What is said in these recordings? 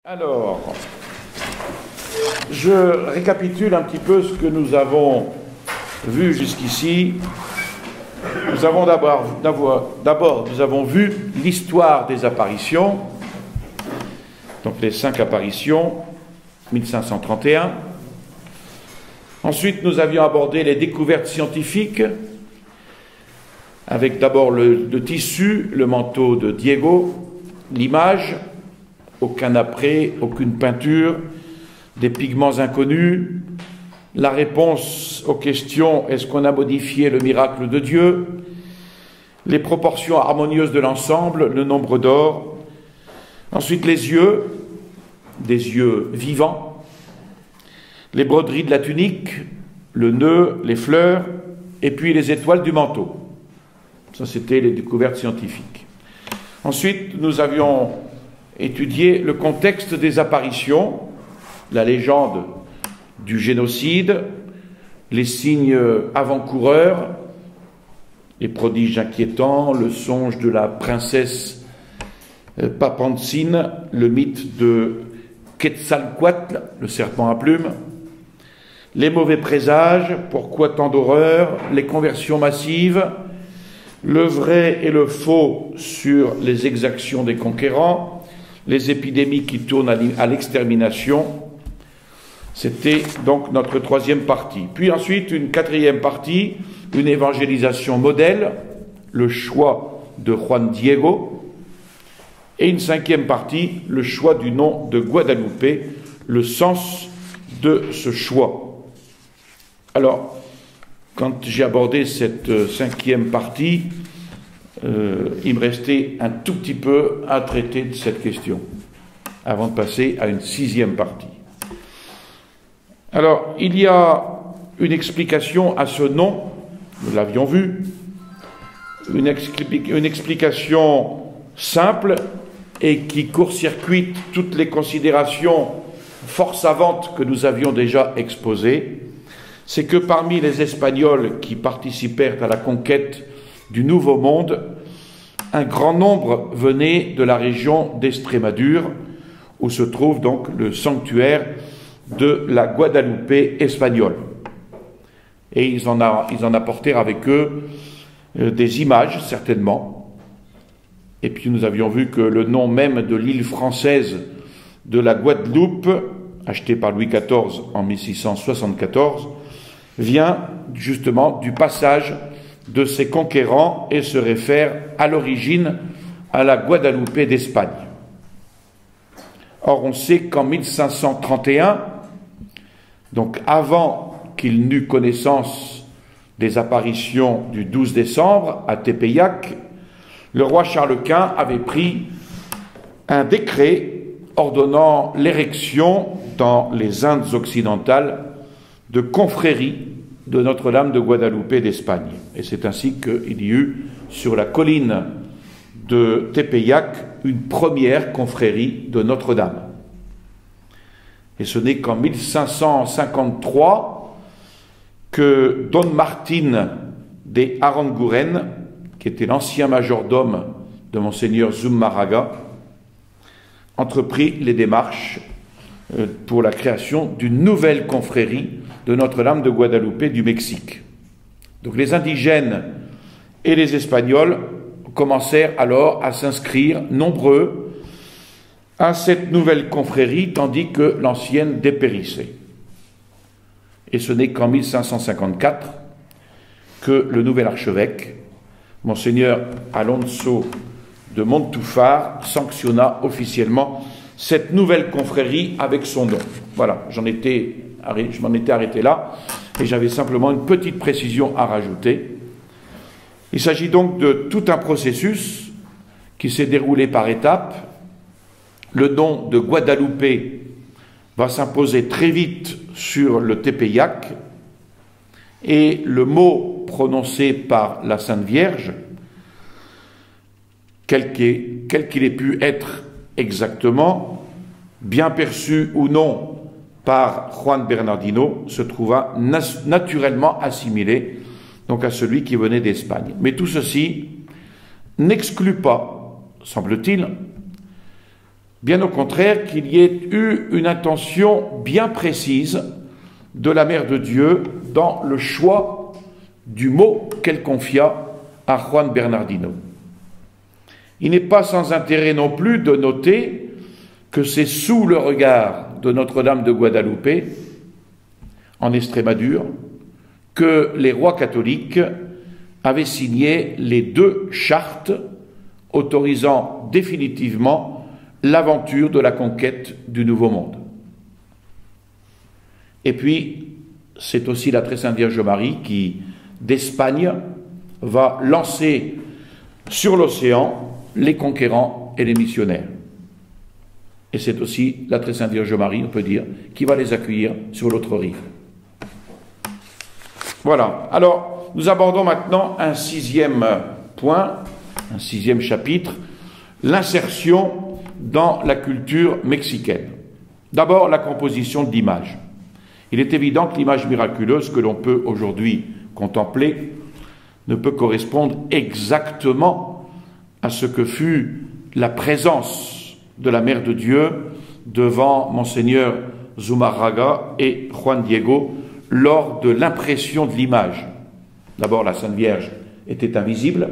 Alors, je récapitule un petit peu ce que nous avons vu jusqu'ici. Nous avons d'abord vu l'histoire des apparitions, donc les 5 apparitions, 1531. Ensuite, nous avions abordé les découvertes scientifiques, avec d'abord le tissu, le manteau de Diego, l'image, aucun apprêt, aucune peinture, des pigments inconnus, la réponse aux questions « Est-ce qu'on a modifié le miracle de Dieu ?», les proportions harmonieuses de l'ensemble, le nombre d'or, ensuite les yeux, des yeux vivants, les broderies de la tunique, le nœud, les fleurs, et puis les étoiles du manteau. Ça, c'était les découvertes scientifiques. Ensuite, nous avions étudié le contexte des apparitions, la légende du génocide, les signes avant-coureurs, les prodiges inquiétants, le songe de la princesse Papantsine, le mythe de Quetzalcoatl, le serpent à plumes, les mauvais présages, pourquoi tant d'horreur, les conversions massives, le vrai et le faux sur les exactions des conquérants, les épidémies qui tournent à l'extermination. C'était donc notre 3e partie. Puis ensuite, une 4e partie, une évangélisation modèle, le choix de Juan Diego, et une 5e partie, le choix du nom de Guadalupe, le sens de ce choix. Alors, quand j'ai abordé cette 5e partie, il me restait un tout petit peu à traiter de cette question, avant de passer à une 6e partie. Alors, il y a une explication à ce nom, nous l'avions vu, une explication simple et qui court-circuite toutes les considérations fort savantes que nous avions déjà exposées. C'est que parmi les Espagnols qui participèrent à la conquête du Nouveau Monde, un grand nombre venait de la région d'Estrémadure, où se trouve donc le sanctuaire de la Guadalupe espagnole. Et ils en apportèrent avec eux des images, certainement. Et puis nous avions vu que le nom même de l'île française de la Guadeloupe, achetée par Louis XIV en 1674, vient justement du passage de ses conquérants et se réfère à l'origine à la Guadeloupe d'Espagne. Or, on sait qu'en 1531, donc avant qu'il n'eût connaissance des apparitions du 12 décembre à Tepeyac, le roi Charles Quint avait pris un décret ordonnant l'érection dans les Indes occidentales de confréries de Notre-Dame de Guadalupe d'Espagne. Et c'est ainsi qu'il y eut sur la colline de Tepeyac une première confrérie de Notre-Dame. Et ce n'est qu'en 1553 que Don Martín de Aranguren, qui était l'ancien majordome de Monseigneur Zumarraga, entreprit les démarches pour la création d'une nouvelle confrérie de Notre-Dame de Guadalupe du Mexique. Donc les indigènes et les Espagnols commencèrent alors à s'inscrire nombreux à cette nouvelle confrérie, tandis que l'ancienne dépérissait. Et ce n'est qu'en 1554 que le nouvel archevêque, Monseigneur Alonso de Montúfar, sanctionna officiellement cette nouvelle confrérie avec son nom. Voilà, je m'en étais arrêté là, et j'avais simplement une petite précision à rajouter. Il s'agit donc de tout un processus qui s'est déroulé par étapes. Le nom de Guadalupe va s'imposer très vite sur le Tepeyac, et le mot prononcé par la Sainte Vierge, quel qu'il ait pu être exactement, bien perçu ou non par Juan Bernardino, se trouva naturellement assimilé donc à celui qui venait d'Espagne. Mais tout ceci n'exclut pas, semble-t-il, Bien au contraire, qu'il y ait eu une intention bien précise de la Mère de Dieu dans le choix du mot qu'elle confia à Juan Bernardino. Il n'est pas sans intérêt non plus de noter que c'est sous le regard de Notre-Dame de Guadalupe, en Estrémadure, que les rois catholiques avaient signé les 2 chartes autorisant définitivement l'aventure de la conquête du Nouveau Monde. Et puis, c'est aussi la Très Sainte Vierge Marie qui, d'Espagne, va lancer sur l'océan les conquérants et les missionnaires. Et c'est aussi la Très Sainte Vierge Marie, on peut dire, qui va les accueillir sur l'autre rive. Voilà. Alors, nous abordons maintenant un 6e point, un 6e chapitre, l'insertion dans la culture mexicaine. D'abord, la composition de l'image. Il est évident que l'image miraculeuse que l'on peut aujourd'hui contempler ne peut correspondre exactement à ce que fut la présence de la Mère de Dieu devant Monseigneur Zumárraga et Juan Diego lors de l'impression de l'image. D'abord, la Sainte Vierge était invisible.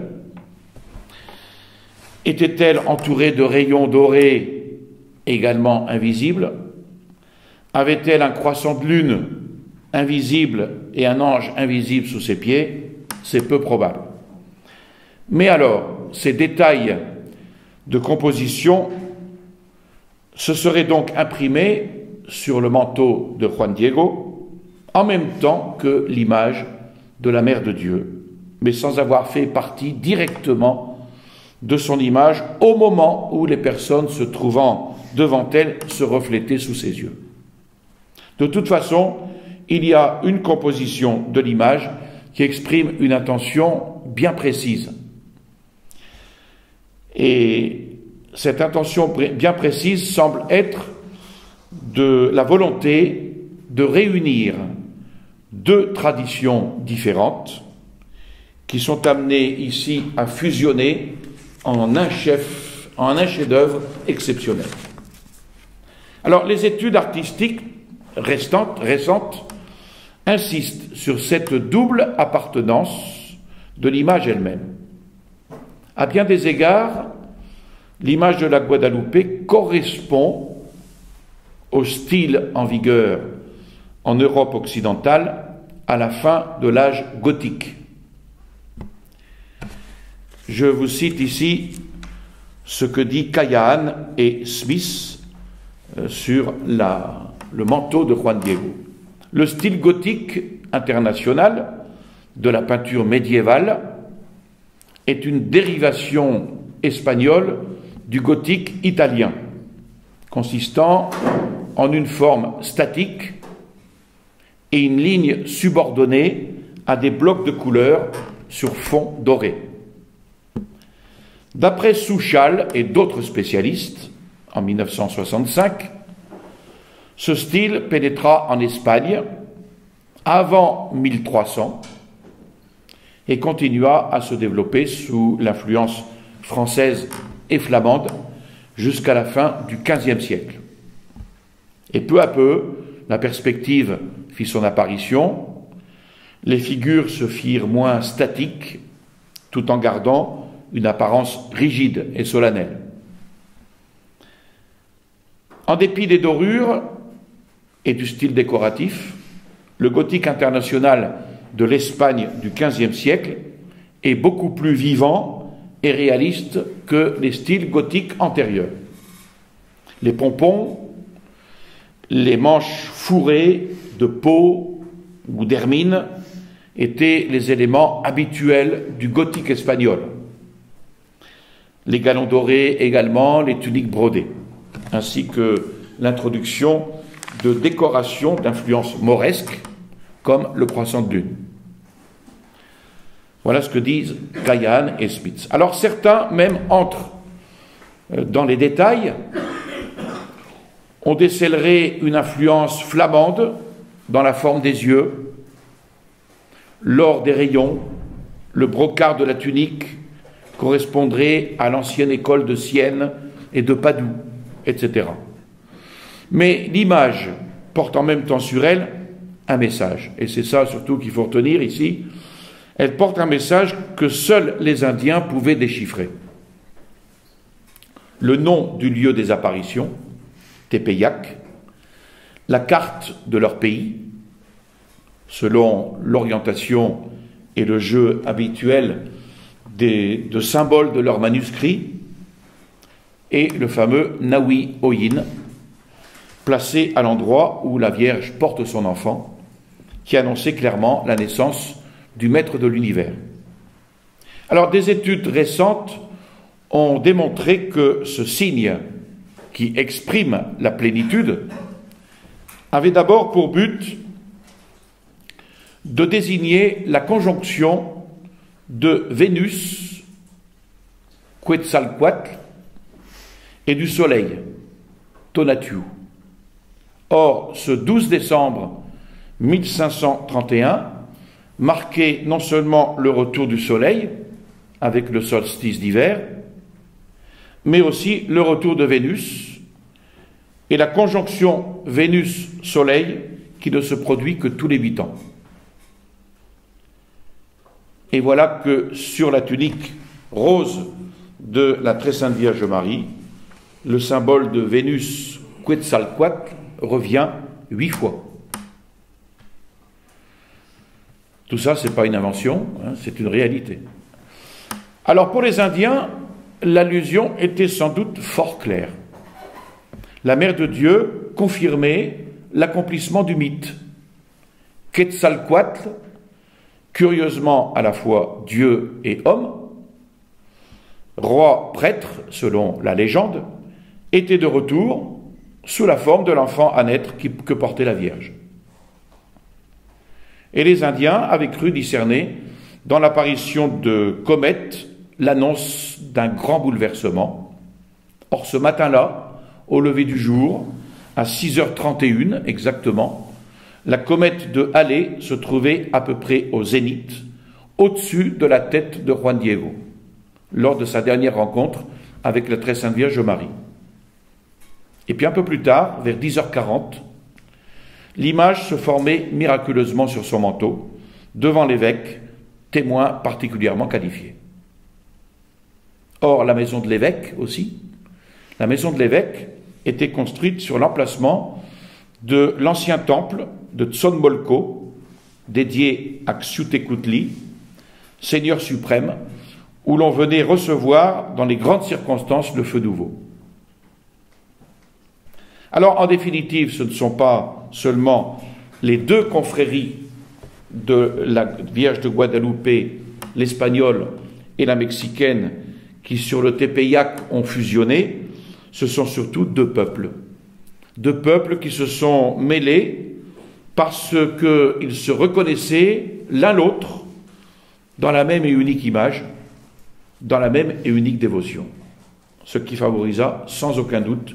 Était-elle entourée de rayons dorés également invisibles? Avait-elle un croissant de lune invisible et un ange invisible sous ses pieds? C'est peu probable. Mais alors, ces détails de composition se seraient donc imprimés sur le manteau de Juan Diego en même temps que l'image de la Mère de Dieu, mais sans avoir fait partie directement de son image au moment où les personnes se trouvant devant elle se reflétaient sous ses yeux. De toute façon, il y a une composition de l'image qui exprime une intention bien précise. Et cette intention bien précise semble être de la volonté de réunir 2 traditions différentes qui sont amenées ici à fusionner en un chef-d'œuvre exceptionnel. Alors, les études artistiques récentes insistent sur cette double appartenance de l'image elle-même. À bien des égards, l'image de la Guadalupe correspond au style en vigueur en Europe occidentale à la fin de l'âge gothique. Je vous cite ici ce que dit Callahan et Smith sur le manteau de Juan Diego. Le style gothique international de la peinture médiévale est une dérivation espagnole du gothique italien, consistant en une forme statique et une ligne subordonnée à des blocs de couleurs sur fond doré. D'après Souchal et d'autres spécialistes, en 1965, ce style pénétra en Espagne avant 1300 et continua à se développer sous l'influence française et flamande jusqu'à la fin du XVe siècle. Et peu à peu, la perspective fit son apparition, les figures se firent moins statiques, tout en gardant une apparence rigide et solennelle. En dépit des dorures et du style décoratif, le gothique international de l'Espagne du XVe siècle est beaucoup plus vivant et réaliste que les styles gothiques antérieurs. Les pompons, les manches fourrées de peau ou d'hermine étaient les éléments habituels du gothique espagnol. Les galons dorés également, les tuniques brodées, ainsi que l'introduction de décorations d'influence mauresque, comme le croissant de lune. Voilà ce que disent Callahan et Smith. Alors certains même entrent dans les détails. On décèlerait une influence flamande dans la forme des yeux, l'or des rayons, le brocart de la tunique correspondrait à l'ancienne école de Sienne et de Padoue, etc. Mais l'image porte en même temps sur elle un message. Et c'est ça surtout qu'il faut retenir ici. Elle porte un message que seuls les Indiens pouvaient déchiffrer. Le nom du lieu des apparitions, Tepeyac, la carte de leur pays, selon l'orientation et le jeu habituel de symboles de leurs manuscrits, et le fameux Nawi Oyin, placé à l'endroit où la Vierge porte son enfant, qui annonçait clairement la naissance du maître de l'univers. Alors, des études récentes ont démontré que ce signe qui exprime la plénitude avait d'abord pour but de désigner la conjonction de Vénus, Quetzalcoatl, et du Soleil, Tonatiuh. Or, ce 12 décembre 1531 marquait non seulement le retour du Soleil, avec le solstice d'hiver, mais aussi le retour de Vénus et la conjonction Vénus-Soleil qui ne se produit que tous les 8 ans. Et voilà que sur la tunique rose de la Très Sainte Vierge Marie, le symbole de Vénus Quetzalcoatl revient 8 fois. Tout ça, ce n'est pas une invention, hein, c'est une réalité. Alors pour les Indiens, l'allusion était sans doute fort claire. La Mère de Dieu confirmait l'accomplissement du mythe. Quetzalcoatl, curieusement à la fois Dieu et homme, roi prêtre selon la légende, était de retour sous la forme de l'enfant à naître que portait la Vierge. Et les Indiens avaient cru discerner dans l'apparition de comètes l'annonce d'un grand bouleversement. Or ce matin-là, au lever du jour, à 6h31 exactement, la comète de Halley se trouvait à peu près au zénith, au-dessus de la tête de Juan Diego, lors de sa dernière rencontre avec la Très Sainte Vierge Marie. Et puis un peu plus tard, vers 10h40, l'image se formait miraculeusement sur son manteau, devant l'évêque, témoin particulièrement qualifié. Or, la maison de l'évêque aussi, la maison de l'évêque était construite sur l'emplacement de l'ancien temple de Tzonmolco, dédié à Xiuhtecuhtli, Seigneur suprême, où l'on venait recevoir dans les grandes circonstances le feu nouveau. Alors, en définitive, ce ne sont pas seulement les deux confréries de la Vierge de Guadalupe, l'espagnole et la mexicaine, qui sur le Tepeyac ont fusionné, ce sont surtout deux peuples qui se sont mêlés parce qu'ils se reconnaissaient l'un l'autre dans la même et unique image, dans la même et unique dévotion, ce qui favorisa sans aucun doute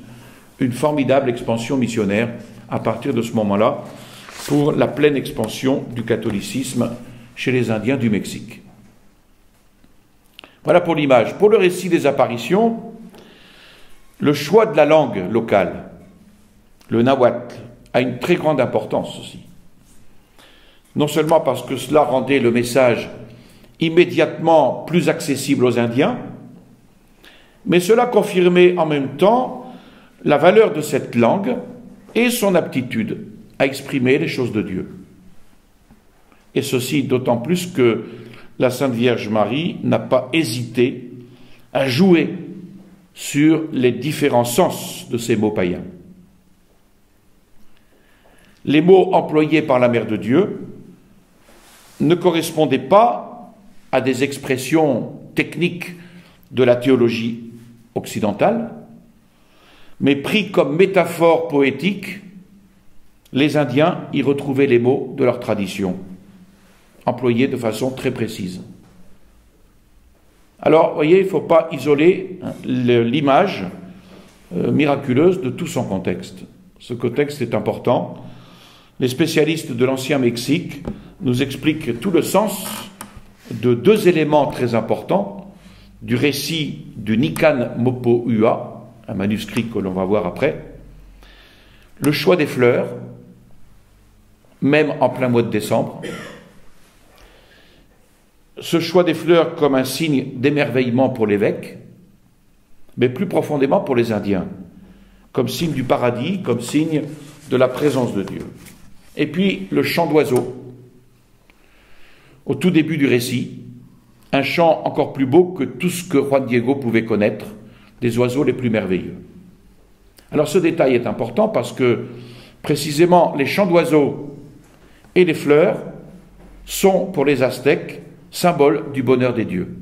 une formidable expansion missionnaire à partir de ce moment-là pour la pleine expansion du catholicisme chez les Indiens du Mexique. Voilà pour l'image. Pour le récit des apparitions, le choix de la langue locale, le nahuatl, a une très grande importance aussi. Non seulement parce que cela rendait le message immédiatement plus accessible aux Indiens, mais cela confirmait en même temps la valeur de cette langue et son aptitude à exprimer les choses de Dieu. Et ceci d'autant plus que la Sainte Vierge Marie n'a pas hésité à jouer sur les différents sens de ces mots païens. Les mots employés par la Mère de Dieu ne correspondaient pas à des expressions techniques de la théologie occidentale, mais pris comme métaphore poétique, les Indiens y retrouvaient les mots de leur tradition, employés de façon très précise. Alors, vous voyez, il ne faut pas isoler l'image miraculeuse de tout son contexte. Ce contexte est important. Les spécialistes de l'ancien Mexique nous expliquent tout le sens de deux éléments très importants du récit du Nican Mopohua, un manuscrit que l'on va voir après, le choix des fleurs, même en plein mois de décembre, ce choix des fleurs comme un signe d'émerveillement pour l'évêque, mais plus profondément pour les Indiens, comme signe du paradis, comme signe de la présence de Dieu. Et puis le chant d'oiseaux, au tout début du récit, un chant encore plus beau que tout ce que Juan Diego pouvait connaître, des oiseaux les plus merveilleux. Alors ce détail est important parce que précisément les chants d'oiseaux et les fleurs sont pour les Aztèques symbole du bonheur des dieux.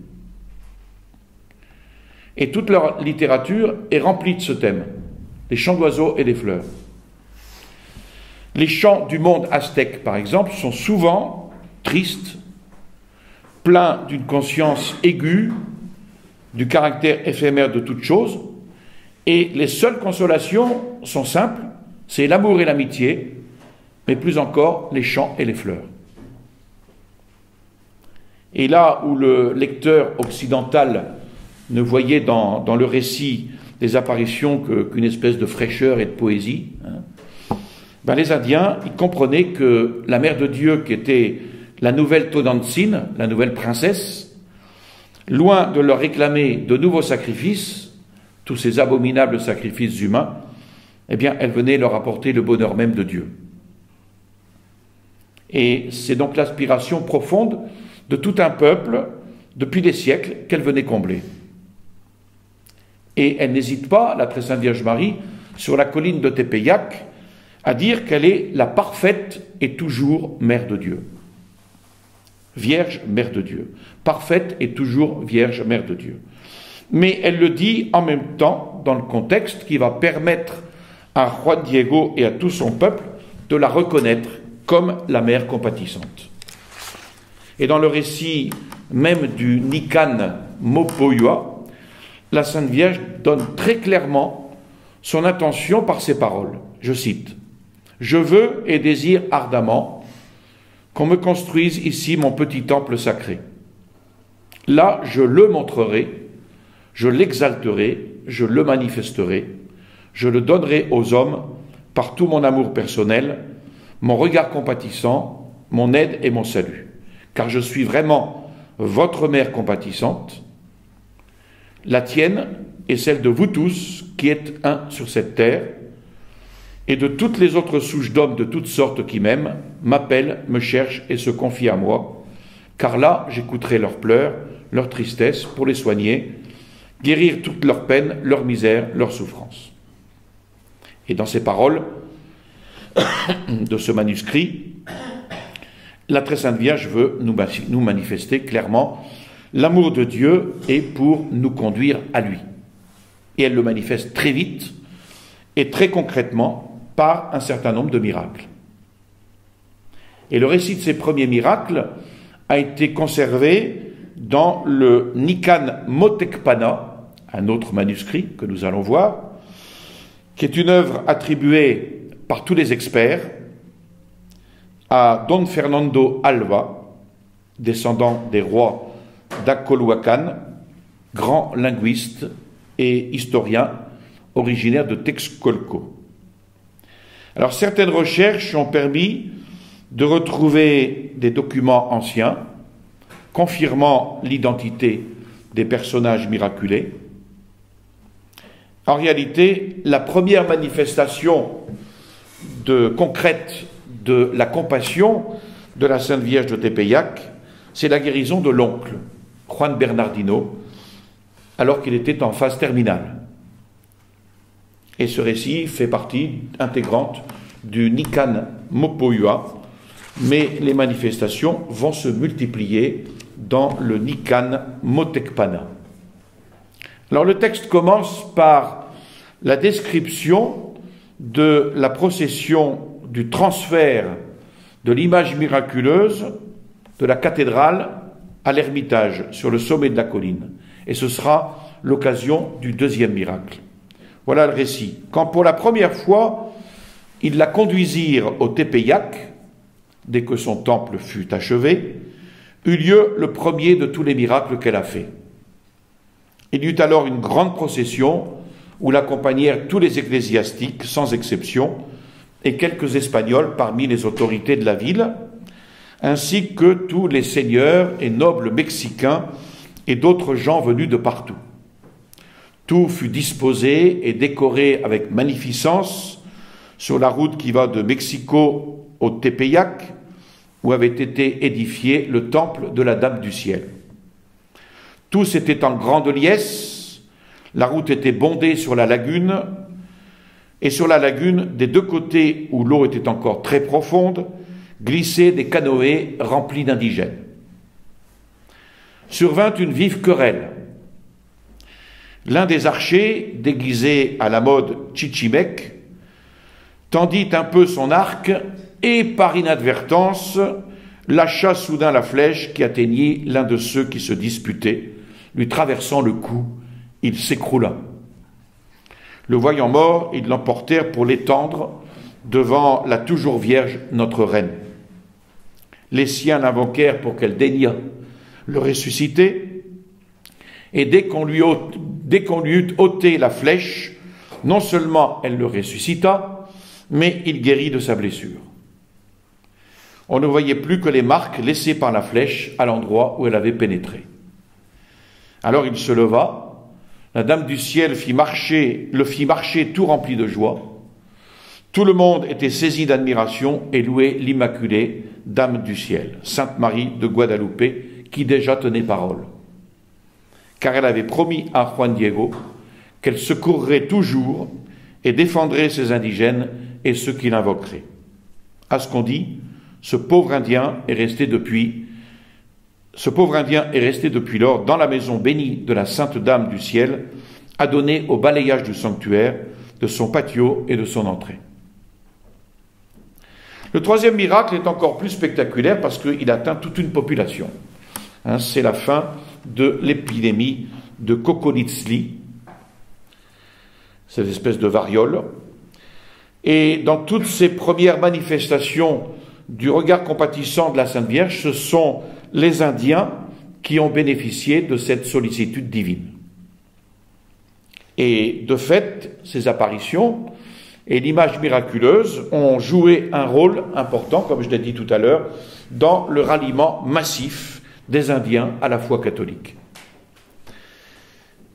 Et toute leur littérature est remplie de ce thème, les chants d'oiseaux et des fleurs. Les chants du monde aztèque, par exemple, sont souvent tristes, pleins d'une conscience aiguë, du caractère éphémère de toute chose, et les seules consolations sont simples, c'est l'amour et l'amitié, mais plus encore les chants et les fleurs. Et là où le lecteur occidental ne voyait dans le récit des apparitions qu'une espèce de fraîcheur et de poésie, les Indiens, ils comprenaient que la Mère de Dieu, qui était la nouvelle Tonantzin, la nouvelle princesse, loin de leur réclamer de nouveaux sacrifices, tous ces abominables sacrifices humains, eh bien, elle venait leur apporter le bonheur même de Dieu. Et c'est donc l'aspiration profonde de tout un peuple, depuis des siècles, qu'elle venait combler. Et elle n'hésite pas, la très sainte Vierge Marie, sur la colline de Tepeyac, à dire qu'elle est la parfaite et toujours Mère de Dieu. Vierge, Mère de Dieu. Parfaite et toujours Vierge, Mère de Dieu. Mais elle le dit en même temps, dans le contexte qui va permettre à Juan Diego et à tout son peuple de la reconnaître comme la Mère compatissante. Et dans le récit même du Nican Mopoyua, la Sainte Vierge donne très clairement son intention par ces paroles. Je cite, « Je veux et désire ardemment qu'on me construise ici mon petit temple sacré. Là, je le montrerai, je l'exalterai, je le manifesterai, je le donnerai aux hommes par tout mon amour personnel, mon regard compatissant, mon aide et mon salut. Car je suis vraiment votre mère compatissante, la tienne et celle de vous tous qui êtes un sur cette terre, et de toutes les autres souches d'hommes de toutes sortes qui m'aiment, m'appellent, me cherchent et se confient à moi, car là j'écouterai leurs pleurs, leurs tristesses pour les soigner, guérir toutes leurs peines, leurs misères, leurs souffrances. » Et dans ces paroles de ce manuscrit, la Très Sainte Vierge veut nous manifester clairement l'amour de Dieu et pour nous conduire à lui. Et elle le manifeste très vite et très concrètement par un certain nombre de miracles. Et le récit de ces premiers miracles a été conservé dans le Nican Motecpana, un autre manuscrit que nous allons voir, qui est une œuvre attribuée par tous les experts à Don Fernando Alva, descendant des rois d'Acolhuacan, grand linguiste et historien originaire de Texcoco. Alors certaines recherches ont permis de retrouver des documents anciens confirmant l'identité des personnages miraculés. En réalité, la première manifestation concrète de la compassion de la Sainte Vierge de Tepeyac, c'est la guérison de l'oncle, Juan Bernardino, alors qu'il était en phase terminale. Et ce récit fait partie intégrante du Nican Mopoyua, mais les manifestations vont se multiplier dans le Nican Motecpana. Alors le texte commence par la description de la procession du transfert de l'image miraculeuse de la cathédrale à l'ermitage sur le sommet de la colline. Et ce sera l'occasion du deuxième miracle. Voilà le récit. Quand pour la première fois, ils la conduisirent au Tepeyac, dès que son temple fut achevé, eut lieu le premier de tous les miracles qu'elle a fait. Il y eut alors une grande procession où l'accompagnèrent tous les ecclésiastiques, sans exception, et quelques Espagnols parmi les autorités de la ville, ainsi que tous les seigneurs et nobles mexicains et d'autres gens venus de partout. Tout fut disposé et décoré avec magnificence sur la route qui va de Mexico au Tepeyac, où avait été édifié le temple de la Dame du Ciel. Tous étaient en grande liesse, la route était bondée sur la lagune, et sur la lagune, des deux côtés où l'eau était encore très profonde, glissaient des canoës remplis d'indigènes. Survint une vive querelle. L'un des archers, déguisé à la mode chichimec, tendit un peu son arc et, par inadvertance, lâcha soudain la flèche qui atteignit l'un de ceux qui se disputaient. Lui traversant le cou, il s'écroula. Le voyant mort, ils l'emportèrent pour l'étendre devant la toujours vierge notre reine. Les siens l'invoquèrent pour qu'elle daignât le ressusciter, et dès qu'on lui eut ôté la flèche, non seulement elle le ressuscita, mais il guérit de sa blessure. On ne voyait plus que les marques laissées par la flèche à l'endroit où elle avait pénétré. Alors il se leva, la Dame du Ciel le fit marcher tout rempli de joie. Tout le monde était saisi d'admiration et louait l'Immaculée Dame du Ciel, Sainte Marie de Guadalupe, qui déjà tenait parole. Car elle avait promis à Juan Diego qu'elle secourrait toujours et défendrait ses indigènes et ceux qui l'invoqueraient. À ce qu'on dit, ce pauvre Indien est resté depuis lors dans la maison bénie de la Sainte Dame du Ciel, adonnée au balayage du sanctuaire, de son patio et de son entrée. Le troisième miracle est encore plus spectaculaire parce qu'il atteint toute une population. C'est la fin de l'épidémie de Kokonitzli, cette espèce de variole. Et dans toutes ces premières manifestations du regard compatissant de la Sainte Vierge, ce sont les Indiens qui ont bénéficié de cette sollicitude divine. Et de fait, ces apparitions et l'image miraculeuse ont joué un rôle important, comme je l'ai dit tout à l'heure, dans le ralliement massif des Indiens à la foi catholique.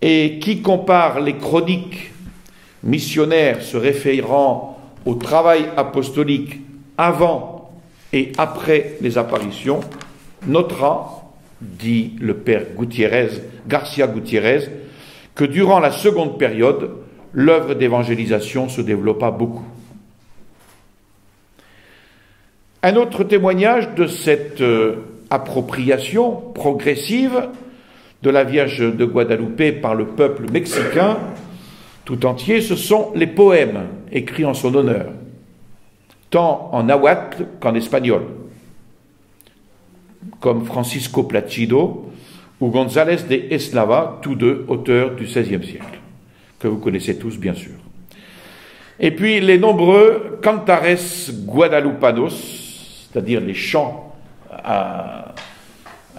Et qui compare les chroniques missionnaires se référant au travail apostolique avant et après les apparitions, notera, dit le père Garcia Gutiérrez, que durant la seconde période, l'œuvre d'évangélisation se développa beaucoup. Un autre témoignage de cette appropriation progressive de la Vierge de Guadalupe par le peuple mexicain tout entier, ce sont les poèmes écrits en son honneur, tant en nahuatl qu'en espagnol, comme Francisco Placido ou González de Eslava, tous deux auteurs du XVIe siècle, que vous connaissez tous bien sûr. Et puis les nombreux cantares guadalupanos, c'est-à-dire les chants à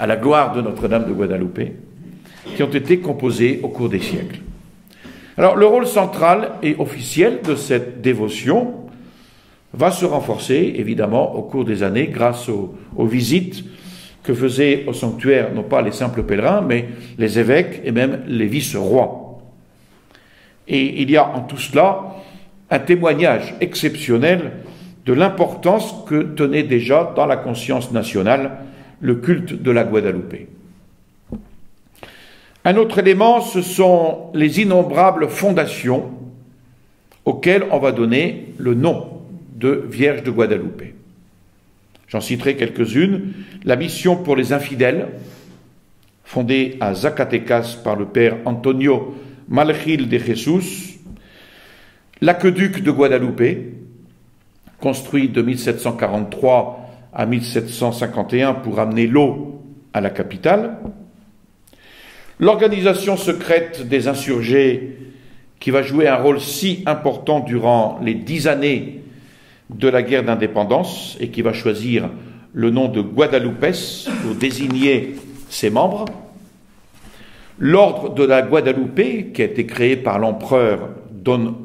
la gloire de Notre-Dame de Guadalupe, qui ont été composés au cours des siècles. Alors le rôle central et officiel de cette dévotion va se renforcer évidemment au cours des années grâce aux visites que faisaient au sanctuaire non pas les simples pèlerins mais les évêques et même les vice-rois. Et il y a en tout cela un témoignage exceptionnel de l'importance que tenait déjà dans la conscience nationale le culte de la Guadalupe. Un autre élément, ce sont les innombrables fondations auxquelles on va donner le nom de Vierge de Guadalupe. J'en citerai quelques-unes. La mission pour les infidèles, fondée à Zacatecas par le père Antonio Malgil de Jesus. L'aqueduc de Guadalupe, construit de 1743 à 1751 pour amener l'eau à la capitale. L'organisation secrète des insurgés qui va jouer un rôle si important durant les 10 années de la guerre d'indépendance et qui va choisir le nom de Guadalupes pour désigner ses membres. L'ordre de la Guadalupe, qui a été créé par l'empereur Don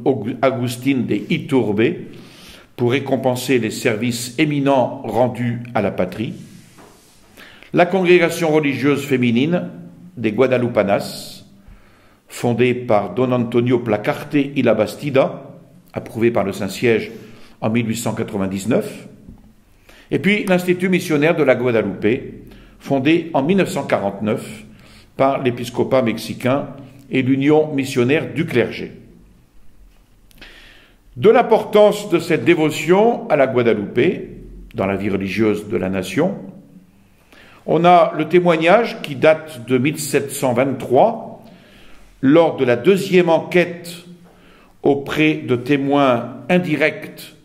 Agustín de Iturbé pour récompenser les services éminents rendus à la patrie. La congrégation religieuse féminine des Guadalupanas, fondée par Don Antonio Placarte y la Bastida, approuvée par le Saint-Siège en 1899. Et puis l'Institut missionnaire de la Guadalupe, fondé en 1949 par l'épiscopat mexicain et l'Union missionnaire du clergé. De l'importance de cette dévotion à la Guadalupe dans la vie religieuse de la nation, on a le témoignage qui date de 1723, lors de la deuxième enquête auprès de témoins indirects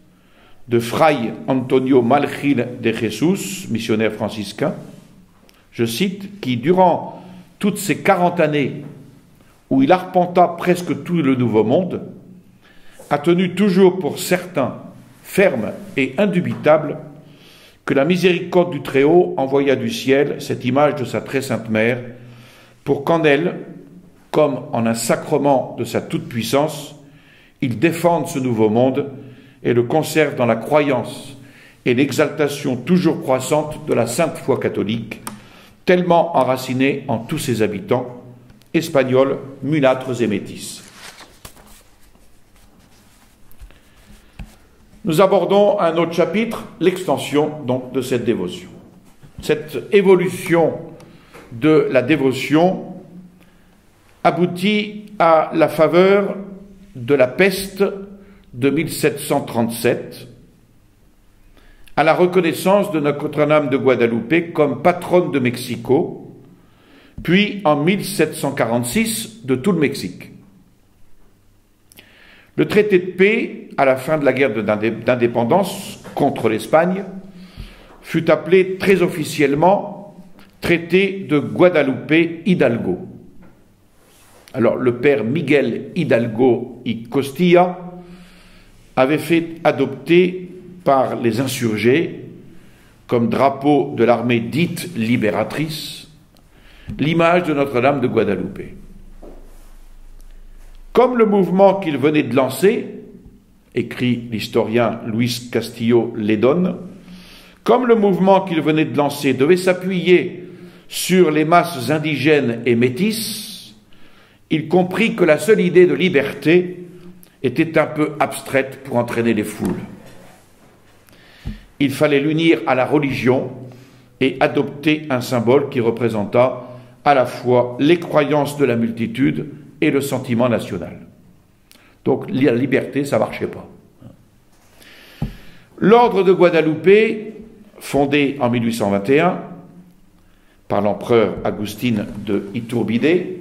de Fray Antonio Malgil de Jesús, missionnaire franciscain, je cite, qui durant toutes ces 40 années où il arpenta presque tout le Nouveau Monde, a tenu toujours pour certain, ferme et indubitable, que la miséricorde du Très-Haut envoya du ciel cette image de sa très sainte mère, pour qu'en elle, comme en un sacrement de sa toute-puissance, il défende ce nouveau monde et le conserve dans la croyance et l'exaltation toujours croissante de la sainte foi catholique, tellement enracinée en tous ses habitants, espagnols, mulâtres et métis. Nous abordons un autre chapitre, l'extension donc de cette dévotion. Cette évolution de la dévotion aboutit à la faveur de la peste de 1737, à la reconnaissance de Notre-Dame de Guadalupe comme patronne de Mexico, puis en 1746 de tout le Mexique. Le traité de paix, à la fin de la guerre d'indépendance contre l'Espagne, fut appelé très officiellement traité de Guadalupe Hidalgo. Alors le père Miguel Hidalgo y Costilla avait fait adopter par les insurgés, comme drapeau de l'armée dite libératrice, l'image de Notre-Dame de Guadalupe. Comme le mouvement qu'il venait de lancer, écrit l'historien Luis Castillo Ledón, comme le mouvement qu'il venait de lancer devait s'appuyer sur les masses indigènes et métisses, il comprit que la seule idée de liberté était un peu abstraite pour entraîner les foules. Il fallait l'unir à la religion et adopter un symbole qui représentât à la fois les croyances de la multitude et le sentiment national. Donc la liberté, ça ne marchait pas. L'ordre de Guadalupe, fondé en 1821 par l'empereur Agustín de Iturbide,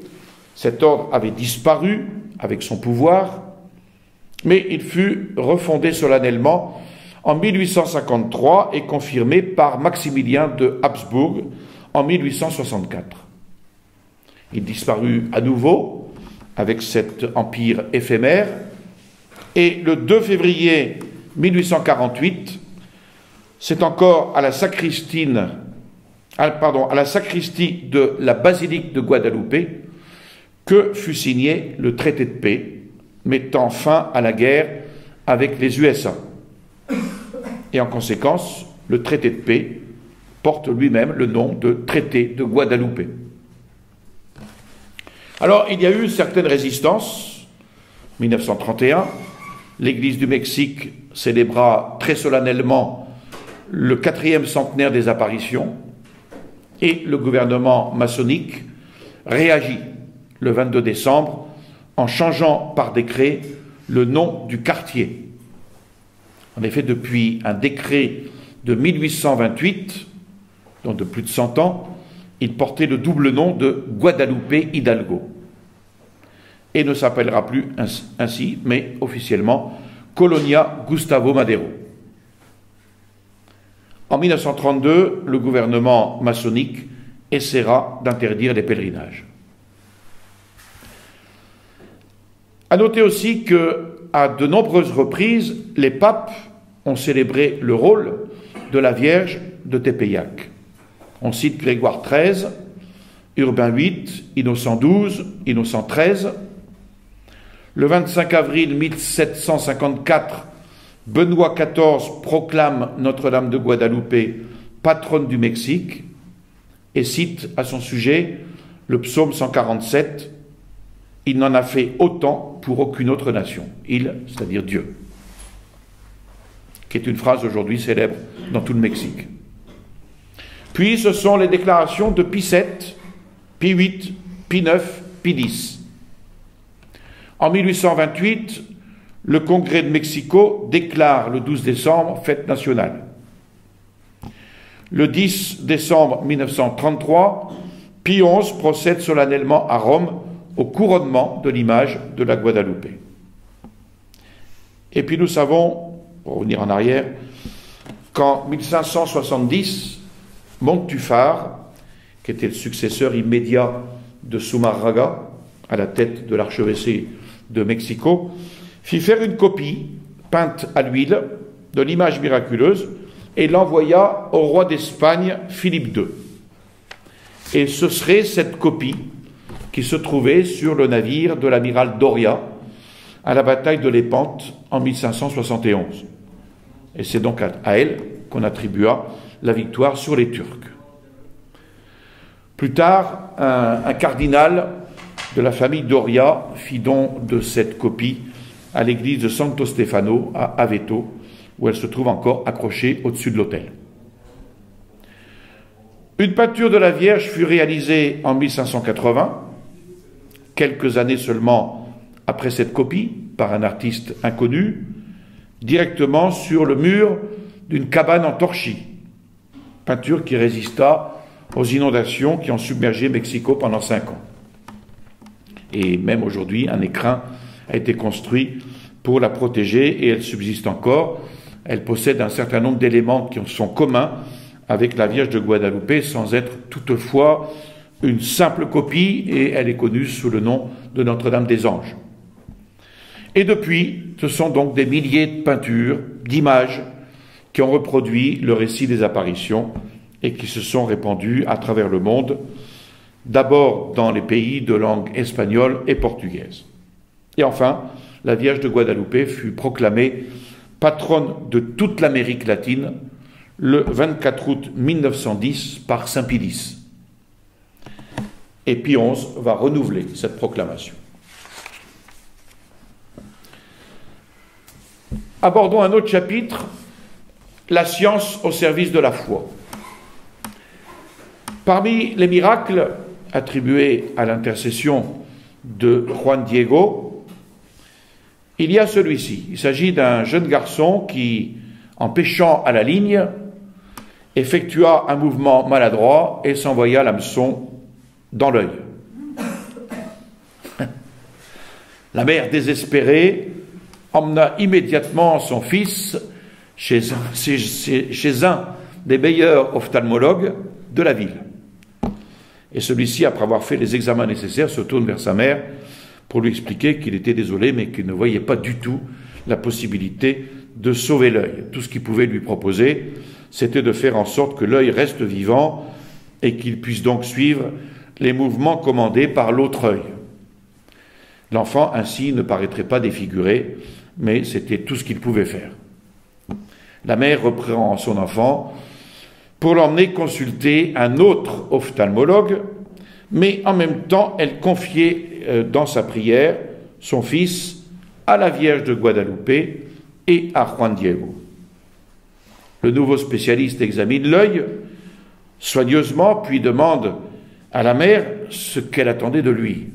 cet ordre avait disparu avec son pouvoir, mais il fut refondé solennellement en 1853 et confirmé par Maximilien de Habsbourg en 1864. Il disparut à nouveau avec cet empire éphémère, et le 2 février 1848, c'est encore à la sacristie de la basilique de Guadalupe que fut signé le traité de paix, mettant fin à la guerre avec les USA. Et en conséquence, le traité de paix porte lui-même le nom de traité de Guadalupe. Alors, il y a eu certaines résistances. 1931, l'Église du Mexique célébra très solennellement le 4e centenaire des apparitions et le gouvernement maçonnique réagit le 22 décembre en changeant par décret le nom du quartier. En effet, depuis un décret de 1828, donc de plus de 100 ans, il portait le double nom de Guadalupe Hidalgo et ne s'appellera plus ainsi, mais officiellement Colonia Gustavo Madero. En 1932, le gouvernement maçonnique essaiera d'interdire les pèlerinages. À noter aussi qu'à de nombreuses reprises, les papes ont célébré le rôle de la Vierge de Tepeyac. On cite Grégoire XIII Urbain VIII, Innocent XII, Innocent XIII. Le 25 avril 1754, Benoît XIV proclame Notre-Dame de Guadalupe patronne du Mexique et cite à son sujet le psaume 147, « Il n'en a fait autant pour aucune autre nation ». Il, c'est-à-dire Dieu, qui est une phrase aujourd'hui célèbre dans tout le Mexique. Puis ce sont les déclarations de Pie VII, Pie VIII, Pie IX, Pie X. En 1828, le Congrès de Mexico déclare le 12 décembre fête nationale. Le 10 décembre 1933, Pie XI procède solennellement à Rome au couronnement de l'image de la Guadalupe. Et puis nous savons, pour revenir en arrière, qu'en 1570, Montufar, qui était le successeur immédiat de Zumarraga, à la tête de l'archevêché de Mexico, fit faire une copie, peinte à l'huile, de l'image miraculeuse, et l'envoya au roi d'Espagne, Philippe II. Et ce serait cette copie qui se trouvait sur le navire de l'amiral Doria à la bataille de Lépante en 1571. Et c'est donc à elle qu'on attribua la victoire sur les Turcs. Plus tard, un cardinal de la famille Doria fit don de cette copie à l'église de Santo Stefano à Aveto, où elle se trouve encore accrochée au-dessus de l'autel. Une peinture de la Vierge fut réalisée en 1580, quelques années seulement après cette copie, par un artiste inconnu, directement sur le mur d'une cabane en torchis, peinture qui résista aux inondations qui ont submergé Mexico pendant 5 ans. Et même aujourd'hui, un écrin a été construit pour la protéger et elle subsiste encore. Elle possède un certain nombre d'éléments qui sont communs avec la Vierge de Guadalupe, sans être toutefois une simple copie, et elle est connue sous le nom de Notre-Dame des Anges. Et depuis, ce sont donc des milliers de peintures, d'images, qui ont reproduit le récit des apparitions et qui se sont répandues à travers le monde, d'abord dans les pays de langue espagnole et portugaise. Et enfin, la Vierge de Guadalupe fut proclamée patronne de toute l'Amérique latine le 24 août 1910 par Saint Pie X. Et Pie XI va renouveler cette proclamation. Abordons un autre chapitre, la science au service de la foi. Parmi les miracles attribués à l'intercession de Juan Diego, il y a celui-ci. Il s'agit d'un jeune garçon qui, en pêchant à la ligne, effectua un mouvement maladroit et s'envoya l'hameçon dans l'œil. La mère, désespérée, emmena immédiatement son fils chez un des meilleurs ophtalmologues de la ville. Et celui-ci, après avoir fait les examens nécessaires, se tourne vers sa mère pour lui expliquer qu'il était désolé, mais qu'il ne voyait pas du tout la possibilité de sauver l'œil. Tout ce qu'il pouvait lui proposer, c'était de faire en sorte que l'œil reste vivant et qu'il puisse donc suivre les mouvements commandés par l'autre œil. L'enfant, ainsi, ne paraîtrait pas défiguré, mais c'était tout ce qu'il pouvait faire. La mère reprend son enfant pour l'emmener consulter un autre ophtalmologue, mais en même temps, elle confiait dans sa prière son fils à la Vierge de Guadalupe et à Juan Diego. Le nouveau spécialiste examine l'œil soigneusement, puis demande à la mère ce qu'elle attendait de lui.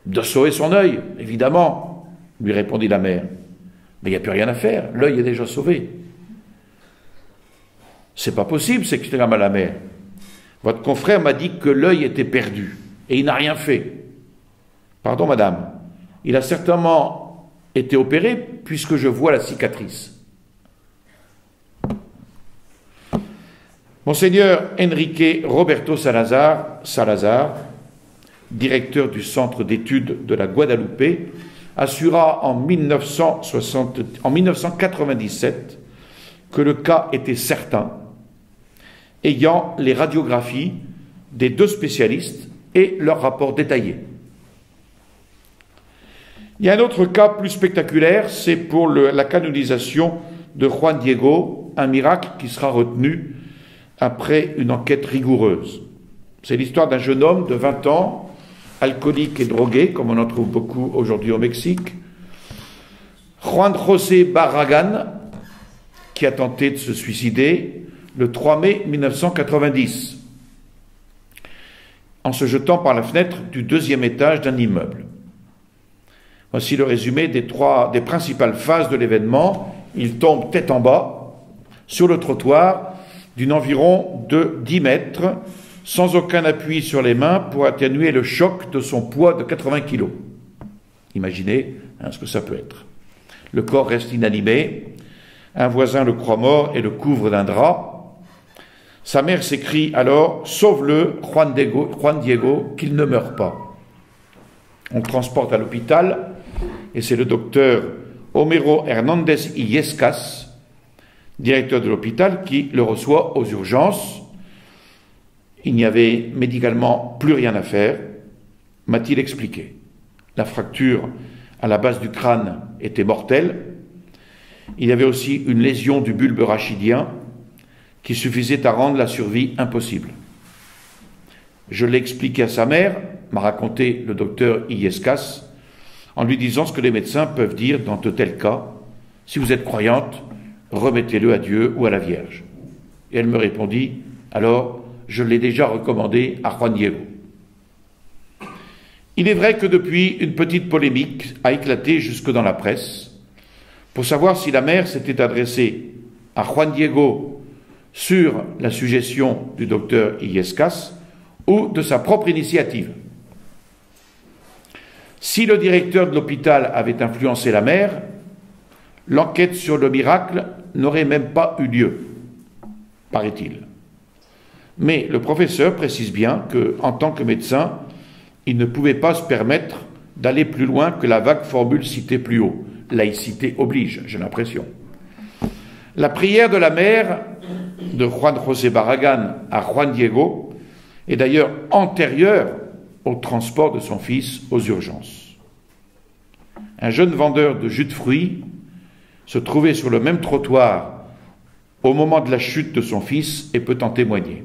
De sauver son œil, évidemment, lui répondit la mère. Mais il n'y a plus rien à faire, l'œil est déjà sauvé. C'est pas possible, s'exclama la mère. Votre confrère m'a dit que l'œil était perdu, et il n'a rien fait. Pardon, madame, il a certainement été opéré, puisque je vois la cicatrice. Monseigneur Enrique Roberto Salazar, directeur du Centre d'études de la Guadalupe, assura en 1997 que le cas était certain, ayant les radiographies des deux spécialistes et leur rapport détaillé. Il y a un autre cas plus spectaculaire, c'est pour la canonisation de Juan Diego, un miracle qui sera retenu après une enquête rigoureuse. C'est l'histoire d'un jeune homme de 20 ans, alcoolique et drogué, comme on en trouve beaucoup aujourd'hui au Mexique, Juan José Barragán, qui a tenté de se suicider le 3 mai 1990, en se jetant par la fenêtre du 2e étage d'un immeuble. Voici le résumé des principales phases de l'événement. Il tombe tête en bas sur le trottoir d'une environ de 10 mètres, sans aucun appui sur les mains pour atténuer le choc de son poids de 80 kg. Imaginez ce que ça peut être. Le corps reste inanimé. Un voisin le croit mort et le couvre d'un drap. Sa mère s'écrie alors « Sauve-le, Juan Diego, qu'il ne meure pas ». On le transporte à l'hôpital et c'est le docteur Homero Hernández Illescas, directeur de l'hôpital, qui le reçoit aux urgences. Il n'y avait médicalement plus rien à faire, m'a-t-il expliqué. La fracture à la base du crâne était mortelle. Il y avait aussi une lésion du bulbe rachidien qui suffisait à rendre la survie impossible. Je l'ai expliqué à sa mère, m'a raconté le docteur Illescas, en lui disant ce que les médecins peuvent dire dans de tels cas. Si vous êtes croyante, remettez-le à Dieu ou à la Vierge. Et elle me répondit, alors je l'ai déjà recommandé à Juan Diego. Il est vrai que depuis, une petite polémique a éclaté jusque dans la presse pour savoir si la mère s'était adressée à Juan Diego sur la suggestion du docteur Illescas ou de sa propre initiative. Si le directeur de l'hôpital avait influencé la mère, l'enquête sur le miracle n'aurait même pas eu lieu, paraît-il. Mais le professeur précise bien qu'en tant que médecin, il ne pouvait pas se permettre d'aller plus loin que la vague formule citée plus haut. Laïcité oblige, j'ai l'impression. La prière de la mère de Juan José Barragán à Juan Diego est d'ailleurs antérieure au transport de son fils aux urgences. Un jeune vendeur de jus de fruits se trouvait sur le même trottoir au moment de la chute de son fils et peut en témoigner.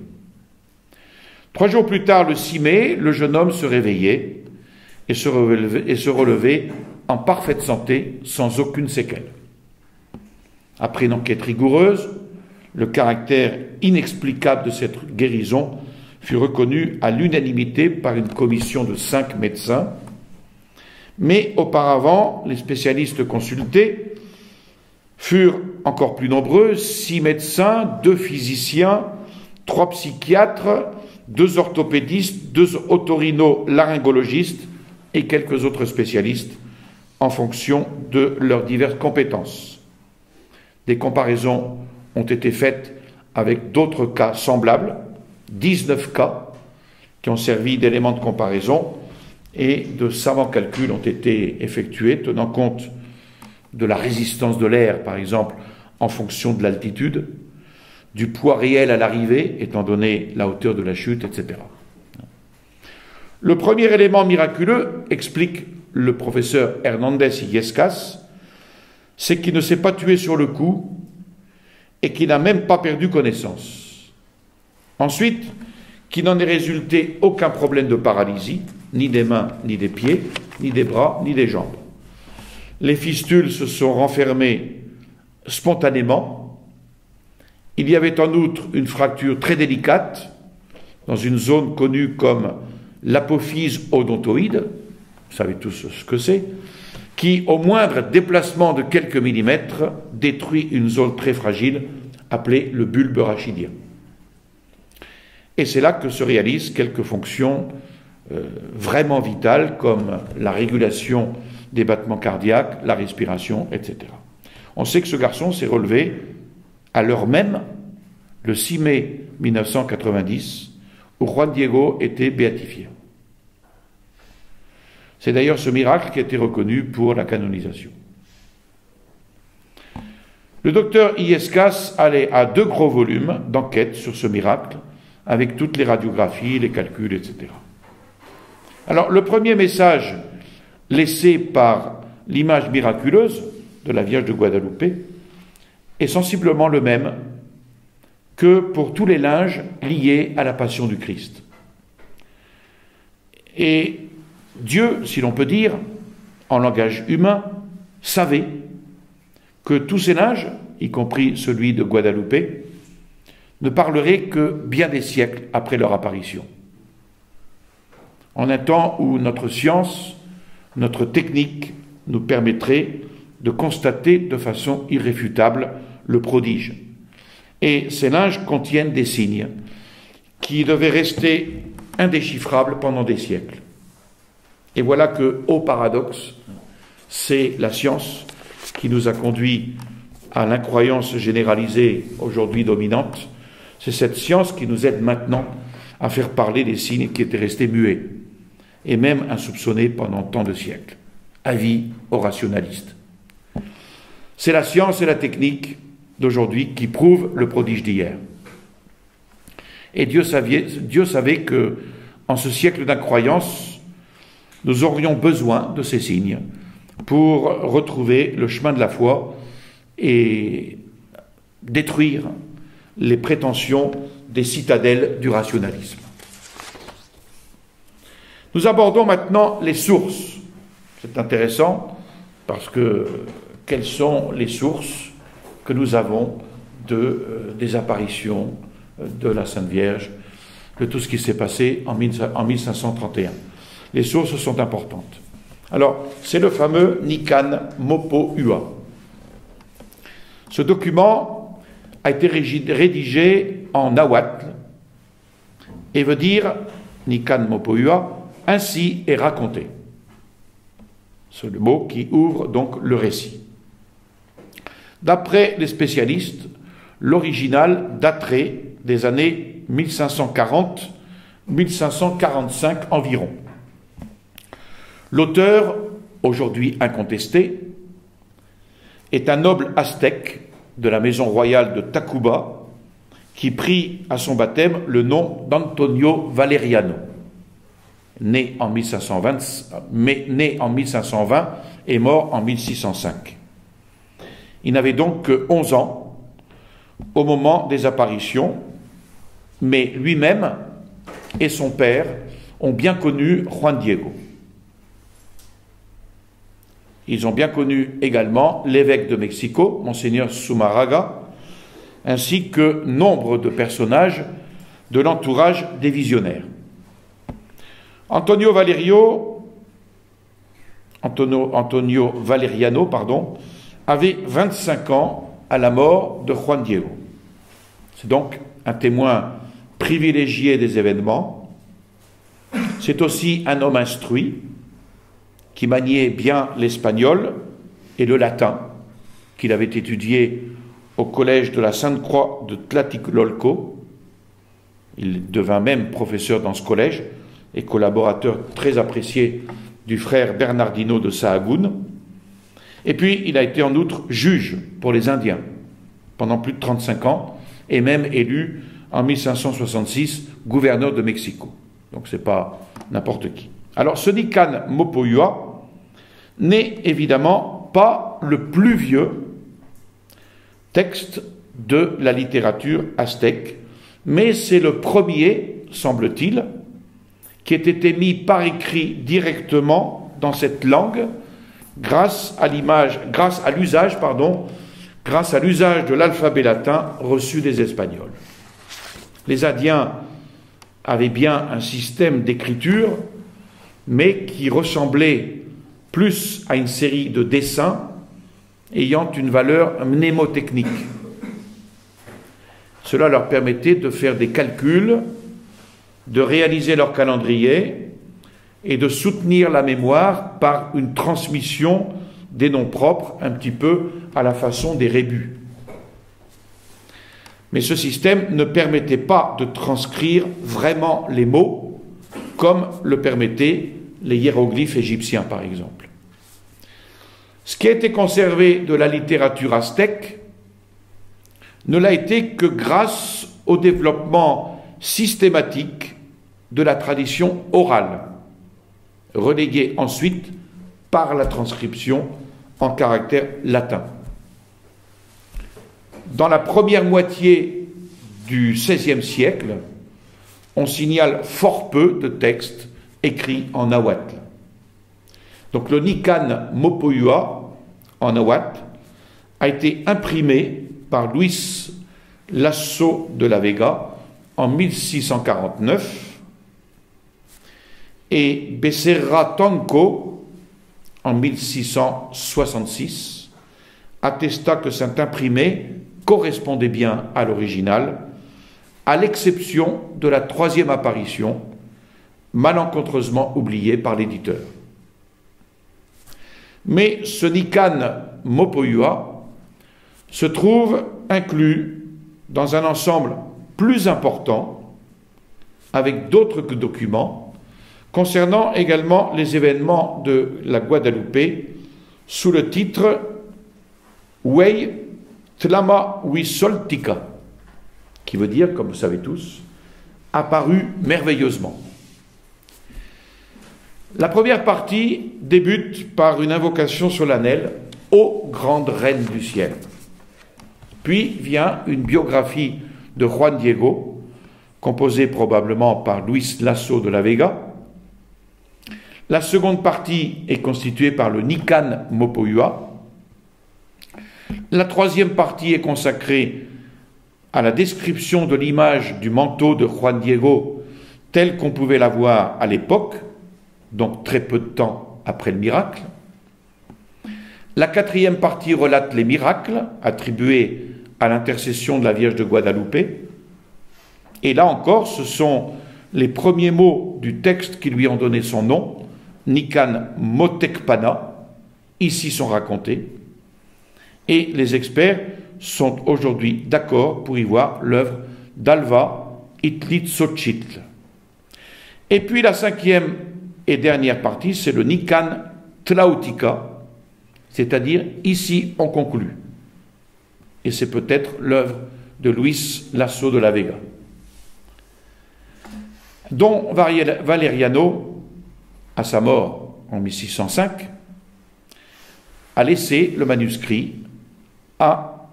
3 jours plus tard, le 6 mai, le jeune homme se réveillait et se relevait en parfaite santé, sans aucune séquelle. Après une enquête rigoureuse, le caractère inexplicable de cette guérison fut reconnu à l'unanimité par une commission de 5 médecins, mais auparavant, les spécialistes consultés furent encore plus nombreux, 6 médecins, 2 physiciens, 3 psychiatres, 2 orthopédistes, 2 otorino-laryngologistes et quelques autres spécialistes en fonction de leurs diverses compétences. Des comparaisons ont été faites avec d'autres cas semblables, 19 cas qui ont servi d'éléments de comparaison et de savants calculs ont été effectués tenant compte de la résistance de l'air, par exemple, en fonction de l'altitude, du poids réel à l'arrivée, étant donné la hauteur de la chute, etc. Le premier élément miraculeux, explique le professeur Hernández Illescas, c'est qu'il ne s'est pas tué sur le coup et qu'il n'a même pas perdu connaissance. Ensuite, qu'il n'en est résulté aucun problème de paralysie, ni des mains, ni des pieds, ni des bras, ni des jambes. Les fistules se sont renfermées spontanément. Il y avait en outre une fracture très délicate dans une zone connue comme l'apophyse odontoïde, vous savez tous ce que c'est, qui, au moindre déplacement de quelques millimètres, détruit une zone très fragile appelée le bulbe rachidien. Et c'est là que se réalisent quelques fonctions vraiment vitales comme la régulation des battements cardiaques, la respiration, etc. On sait que ce garçon s'est relevé à l'heure même, le 6 mai 1990, où Juan Diego était béatifié. C'est d'ailleurs ce miracle qui a été reconnu pour la canonisation. Le docteur Illescas allait à 2 gros volumes d'enquête sur ce miracle, avec toutes les radiographies, les calculs, etc. Alors, le premier message laissé par l'image miraculeuse de la Vierge de Guadalupe est sensiblement le même que pour tous les linges liés à la passion du Christ. Et Dieu, si l'on peut dire, en langage humain, savait que tous ces linges, y compris celui de Guadalupe, ne parleraient que bien des siècles après leur apparition. En un temps où notre science, notre technique nous permettrait de constater de façon irréfutable le prodige. Et ces linges contiennent des signes qui devaient rester indéchiffrables pendant des siècles. Et voilà que, au paradoxe, c'est la science qui nous a conduits à l'incroyance généralisée aujourd'hui dominante. C'est cette science qui nous aide maintenant à faire parler des signes qui étaient restés muets et même insoupçonnés pendant tant de siècles. Avis aux rationalistes. C'est la science et la technique d'aujourd'hui qui prouvent le prodige d'hier. Et Dieu savait que, en ce siècle d'incroyance, nous aurions besoin de ces signes pour retrouver le chemin de la foi et détruire les prétentions des citadelles du rationalisme. Nous abordons maintenant les sources. C'est intéressant parce que quelles sont les sources que nous avons des apparitions de la Sainte Vierge, de tout ce qui s'est passé en 1531. Les sources sont importantes. Alors, c'est le fameux Nikan Mopo Ua. Ce document a été rédigé en nahuatl et veut dire, Nikan Mopo Ua, ainsi est raconté. C'est le mot qui ouvre donc le récit. D'après les spécialistes, l'original daterait des années 1540-1545 environ. L'auteur, aujourd'hui incontesté, est un noble aztèque de la maison royale de Tacuba qui prit à son baptême le nom d'Antonio Valeriano, né en 1520 et mort en 1605. Il n'avait donc que 11 ans au moment des apparitions, mais lui-même et son père ont bien connu Juan Diego. Ils ont bien connu également l'évêque de Mexico, Monseigneur Zumarraga, ainsi que nombre de personnages de l'entourage des visionnaires. Antonio Valeriano, avait 25 ans à la mort de Juan Diego. C'est donc un témoin privilégié des événements. C'est aussi un homme instruit qui maniait bien l'espagnol et le latin, qu'il avait étudié au collège de la Sainte-Croix de Tlatelolco. Il devint même professeur dans ce collège et collaborateur très apprécié du frère Bernardino de Sahagún. Et puis, il a été en outre juge pour les Indiens pendant plus de 35 ans et même élu en 1566 gouverneur de Mexico. Donc, ce n'est pas n'importe qui. Alors, ce Nikan Mopo Ua n'est évidemment pas le plus vieux texte de la littérature aztèque, mais c'est le premier, semble-t-il, qui ait été mis par écrit directement dans cette langue grâce à l'usage de l'alphabet latin reçu des Espagnols. Les Indiens avaient bien un système d'écriture, mais qui ressemblait plus à une série de dessins ayant une valeur mnémotechnique. Cela leur permettait de faire des calculs, de réaliser leur calendrier et de soutenir la mémoire par une transmission des noms propres, un petit peu à la façon des rébus. Mais ce système ne permettait pas de transcrire vraiment les mots, comme le permettaient les hiéroglyphes égyptiens, par exemple. Ce qui a été conservé de la littérature aztèque ne l'a été que grâce au développement systématique de la tradition orale, reléguée ensuite par la transcription en caractère latin. Dans la première moitié du XVIe siècle, on signale fort peu de textes écrits en nahuatl. Donc le Nican Mopohua en nahuatl a été imprimé par Luis Lasso de la Vega en 1649 et Becerra Tonco en 1666 attesta que cet imprimé correspondait bien à l'original, à l'exception de la troisième apparition, malencontreusement oubliée par l'éditeur. Mais ce Nican Mopohua se trouve inclus dans un ensemble plus important, avec d'autres documents, concernant également les événements de la Guadeloupe, sous le titre Wei Tlama Huisoltica, qui veut dire, comme vous savez tous, apparu merveilleusement. La première partie débute par une invocation solennelle ô grande reine du ciel. Puis vient une biographie de Juan Diego, composée probablement par Luis Lasso de la Vega. La seconde partie est constituée par le Nican Mopohua. La troisième partie est consacrée à la description de l'image du manteau de Juan Diego tel qu'on pouvait la voir à l'époque, donc très peu de temps après le miracle. La quatrième partie relate les miracles attribués à l'intercession de la Vierge de Guadeloupe. Et là encore, ce sont les premiers mots du texte qui lui ont donné son nom, Nican Motecpana, ici sont racontés. Et les experts sont aujourd'hui d'accord pour y voir l'œuvre d'Alva Itlitzochitl. Et puis la cinquième et dernière partie, c'est le Nican Tlautica, c'est-à-dire ici on conclut. Et c'est peut-être l'œuvre de Luis Lasso de la Vega. Don Valeriano, à sa mort en 1605, a laissé le manuscrit à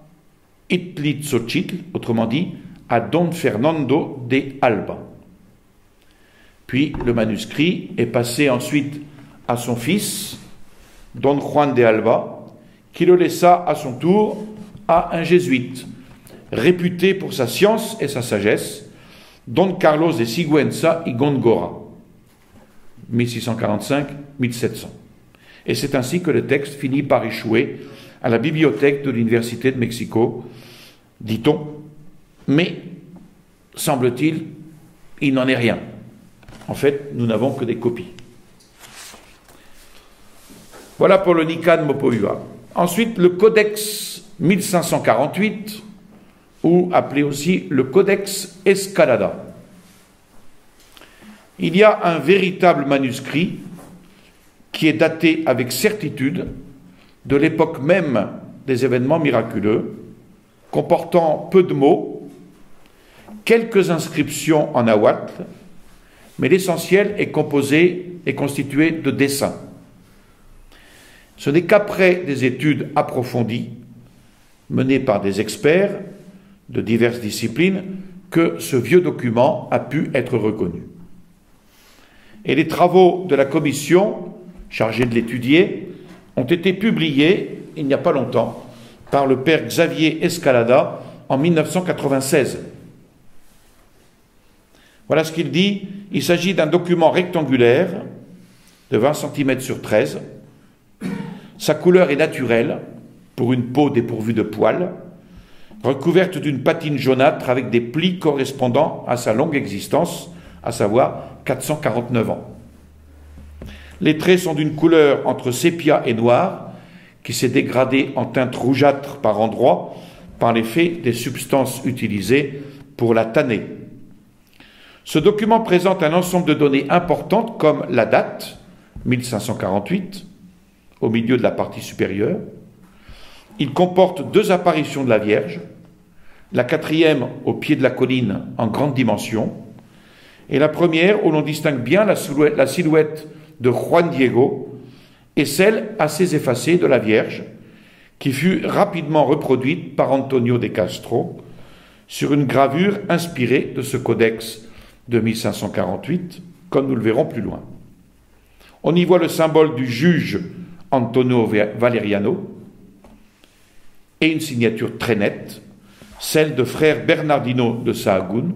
Itlitzochitl, autrement dit à Don Fernando de Alba. Puis le manuscrit est passé ensuite à son fils, Don Juan de Alba, qui le laissa à son tour à un jésuite, réputé pour sa science et sa sagesse, Don Carlos de Sigüenza y Góngora, 1645-1700. Et c'est ainsi que le texte finit par échouer à la bibliothèque de l'Université de Mexico, dit-on, mais, semble-t-il, il n'en est rien. En fait, nous n'avons que des copies. Voilà pour le Nican Mopohua. Ensuite, le Codex 1548, ou appelé aussi le Codex Escalada. Il y a un véritable manuscrit qui est daté avec certitude de l'époque même des événements miraculeux, comportant peu de mots, quelques inscriptions en nahuatl, mais l'essentiel est constitué de dessins. Ce n'est qu'après des études approfondies, menées par des experts de diverses disciplines, que ce vieux document a pu être reconnu. Et les travaux de la commission chargée de l'étudier ont été publiés, il n'y a pas longtemps, par le père Xavier Escalada en 1996. Voilà ce qu'il dit. Il s'agit d'un document rectangulaire de 20 cm sur 13. Sa couleur est naturelle, pour une peau dépourvue de poils, recouverte d'une patine jaunâtre avec des plis correspondant à sa longue existence, à savoir 449 ans. Les traits sont d'une couleur entre sépia et noir, qui s'est dégradée en teinte rougeâtre par endroits par l'effet des substances utilisées pour la tanner. Ce document présente un ensemble de données importantes comme la date, 1548, au milieu de la partie supérieure. Il comporte 2 apparitions de la Vierge, la quatrième au pied de la colline en grande dimension, et la première où l'on distingue bien la silhouette de Juan Diego et celle assez effacée de la Vierge, qui fut rapidement reproduite par Antonio de Castro sur une gravure inspirée de ce codex de 1548, comme nous le verrons plus loin. On y voit le symbole du juge Antonio Valeriano et une signature très nette, celle de frère Bernardino de Sahagún.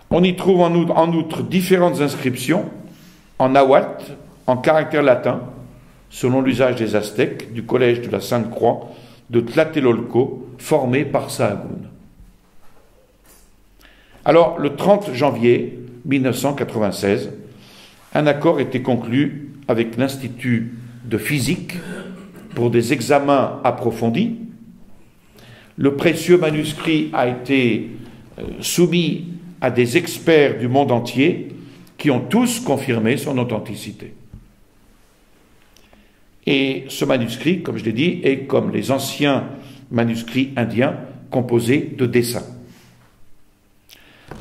On y trouve en outre différentes inscriptions en nahuatl, en caractère latin, selon l'usage des Aztèques, du collège de la Sainte-Croix de Tlatelolco, formé par Sahagún. Alors, le 30 janvier 1996, un accord était conclu avec l'Institut de physique pour des examens approfondis. Le précieux manuscrit a été soumis à des experts du monde entier qui ont tous confirmé son authenticité. Et ce manuscrit, comme je l'ai dit, est comme les anciens manuscrits indiens composé de dessins.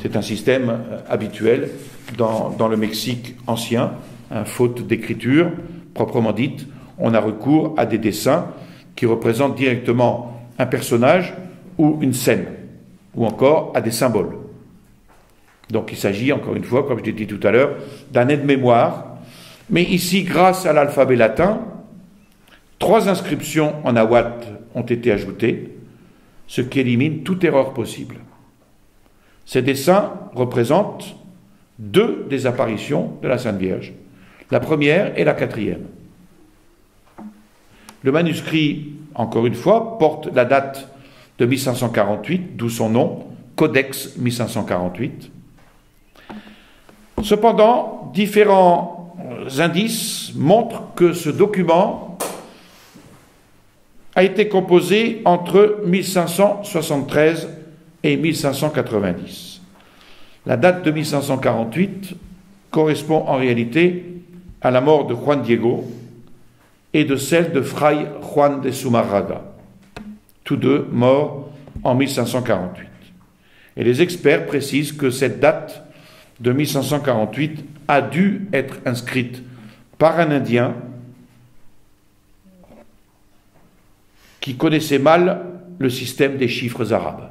C'est un système habituel dans le Mexique ancien, faute d'écriture proprement dite, on a recours à des dessins qui représentent directement un personnage ou une scène, ou encore à des symboles. Donc il s'agit, encore une fois, comme je l'ai dit tout à l'heure, d'un aide-mémoire, mais ici, grâce à l'alphabet latin, 3 inscriptions en nahuatl ont été ajoutées, ce qui élimine toute erreur possible. Ces dessins représentent 2 des apparitions de la Sainte Vierge, la première et la quatrième. Le manuscrit, encore une fois, porte la date de 1548, d'où son nom, Codex 1548. Cependant, différents indices montrent que ce document a été composé entre 1573 et 1590. La date de 1548 correspond en réalité à la mort de Juan Diego et de celle de Fray Juan de Zumarraga, tous deux morts en 1548. Et les experts précisent que cette date de 1548 a dû être inscrite par un Indien qui connaissait mal le système des chiffres arabes.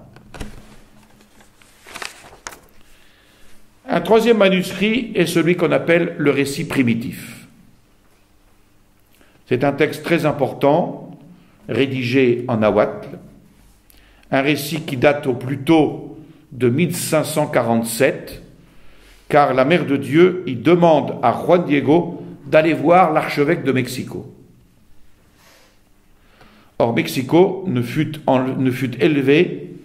Un troisième manuscrit est celui qu'on appelle le récit primitif. C'est un texte très important, rédigé en nahuatl, un récit qui date au plus tôt de 1547, car la Mère de Dieu y demande à Juan Diego d'aller voir l'archevêque de Mexico. Or, Mexico ne fut élevé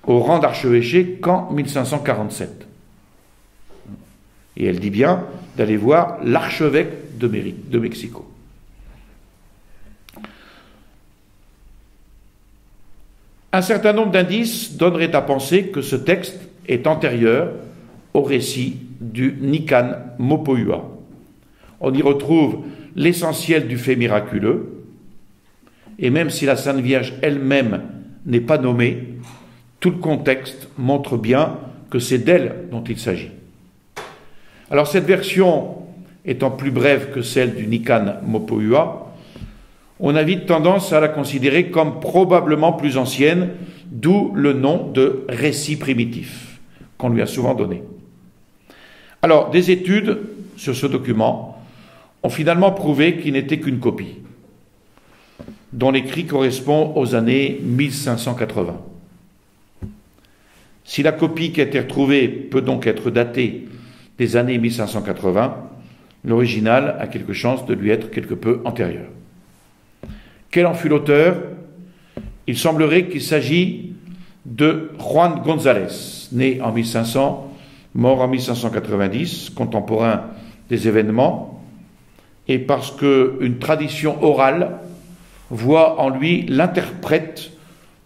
au rang d'archevêché qu'en 1547. Et elle dit bien d'aller voir l'archevêque de Mexico. Un certain nombre d'indices donneraient à penser que ce texte est antérieur au récit du Nican Mopohua. On y retrouve l'essentiel du fait miraculeux, et même si la Sainte Vierge elle-même n'est pas nommée, tout le contexte montre bien que c'est d'elle dont il s'agit. Alors cette version étant plus brève que celle du Nican Mopohua, on a vite tendance à la considérer comme probablement plus ancienne, d'où le nom de récit primitif qu'on lui a souvent donné. Alors, des études sur ce document ont finalement prouvé qu'il n'était qu'une copie, dont l'écrit correspond aux années 1580. Si la copie qui a été retrouvée peut donc être datée des années 1580, l'original a quelque chance de lui être quelque peu antérieur. Quel en fut l'auteur? Il semblerait qu'il s'agit de Juan González, né en 1500, mort en 1590, contemporain des événements, et parce qu'une tradition orale voit en lui l'interprète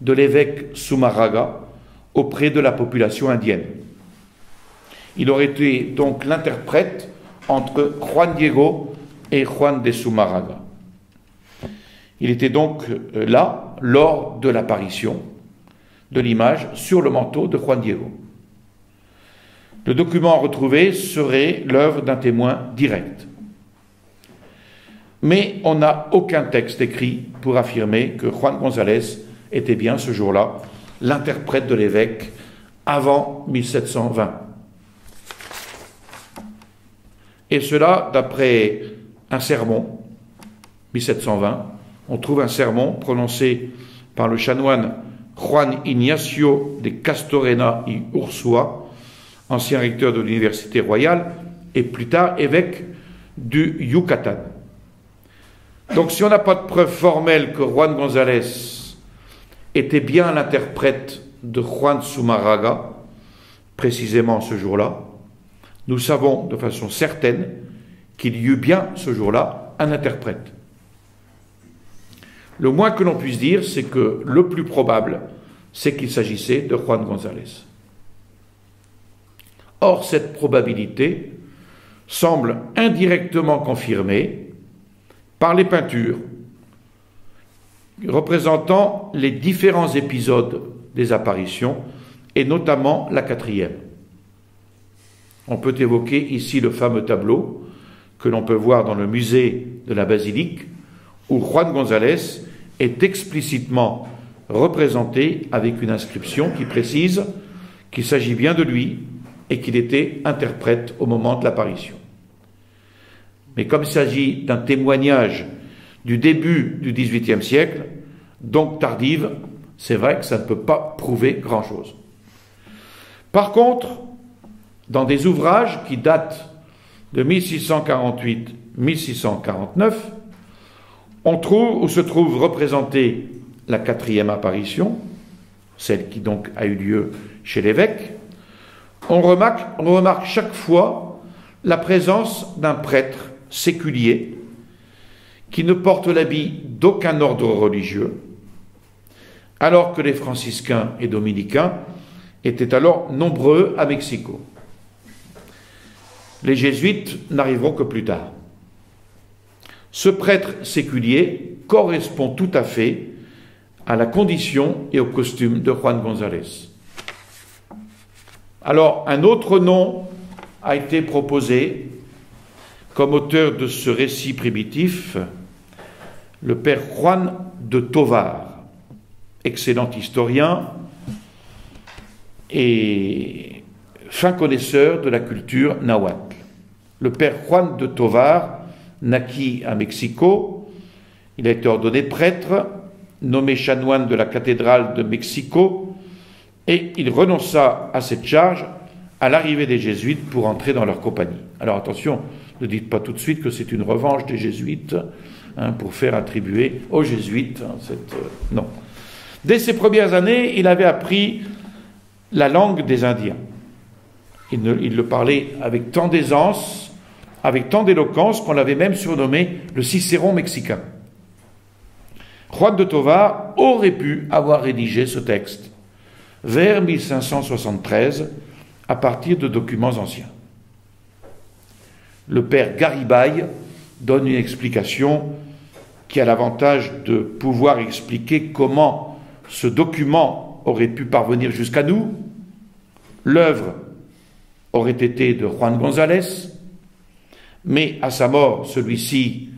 de l'évêque Zumarraga auprès de la population indienne. Il aurait été donc l'interprète entre Juan Diego et Juan de Zumarraga. Il était donc là lors de l'apparition, de l'image sur le manteau de Juan Diego. Le document retrouvé serait l'œuvre d'un témoin direct. Mais on n'a aucun texte écrit pour affirmer que Juan González était bien ce jour-là l'interprète de l'évêque avant 1720. Et cela d'après un sermon, 1720, on trouve un sermon prononcé par le chanoine Juan Ignacio de Castorena y Ursúa, ancien recteur de l'Université royale et plus tard évêque du Yucatan. Donc si on n'a pas de preuve formelle que Juan González était bien l'interprète de Juan Zumarraga, précisément ce jour-là, nous savons de façon certaine qu'il y eut bien ce jour-là un interprète. Le moins que l'on puisse dire, c'est que le plus probable, c'est qu'il s'agissait de Juan González. Or, cette probabilité semble indirectement confirmée par les peintures représentant les différents épisodes des apparitions, et notamment la quatrième. On peut évoquer ici le fameux tableau que l'on peut voir dans le musée de la basilique, où Juan González est explicitement représenté avec une inscription qui précise qu'il s'agit bien de lui et qu'il était interprète au moment de l'apparition. Mais comme il s'agit d'un témoignage du début du XVIIIe siècle, donc tardive, c'est vrai que ça ne peut pas prouver grand-chose. Par contre, dans des ouvrages qui datent de 1648-1649, on trouve, où se trouve représentée la quatrième apparition, celle qui donc a eu lieu chez l'évêque, on remarque chaque fois la présence d'un prêtre séculier qui ne porte l'habit d'aucun ordre religieux, alors que les franciscains et dominicains étaient alors nombreux à Mexico. Les jésuites n'arriveront que plus tard. Ce prêtre séculier correspond tout à fait à la condition et au costume de Juan González. Alors, un autre nom a été proposé comme auteur de ce récit primitif, le père Juan de Tovar, excellent historien et fin connaisseur de la culture nahuatl. Le père Juan de Tovar naquit à Mexico, il a été ordonné prêtre, nommé chanoine de la cathédrale de Mexico, et il renonça à cette charge à l'arrivée des jésuites pour entrer dans leur compagnie. Alors attention, ne dites pas tout de suite que c'est une revanche des jésuites pour faire attribuer aux jésuites non. Dès ses premières années, il avait appris la langue des Indiens. Il le parlait avec tant d'aisance, avec tant d'éloquence qu'on l'avait même surnommé le Cicéron mexicain. Juan de Tovar aurait pu avoir rédigé ce texte vers 1573 à partir de documents anciens. Le père Garibay donne une explication qui a l'avantage de pouvoir expliquer comment ce document aurait pu parvenir jusqu'à nous. L'œuvre aurait été de Juan González, mais à sa mort, celui-ci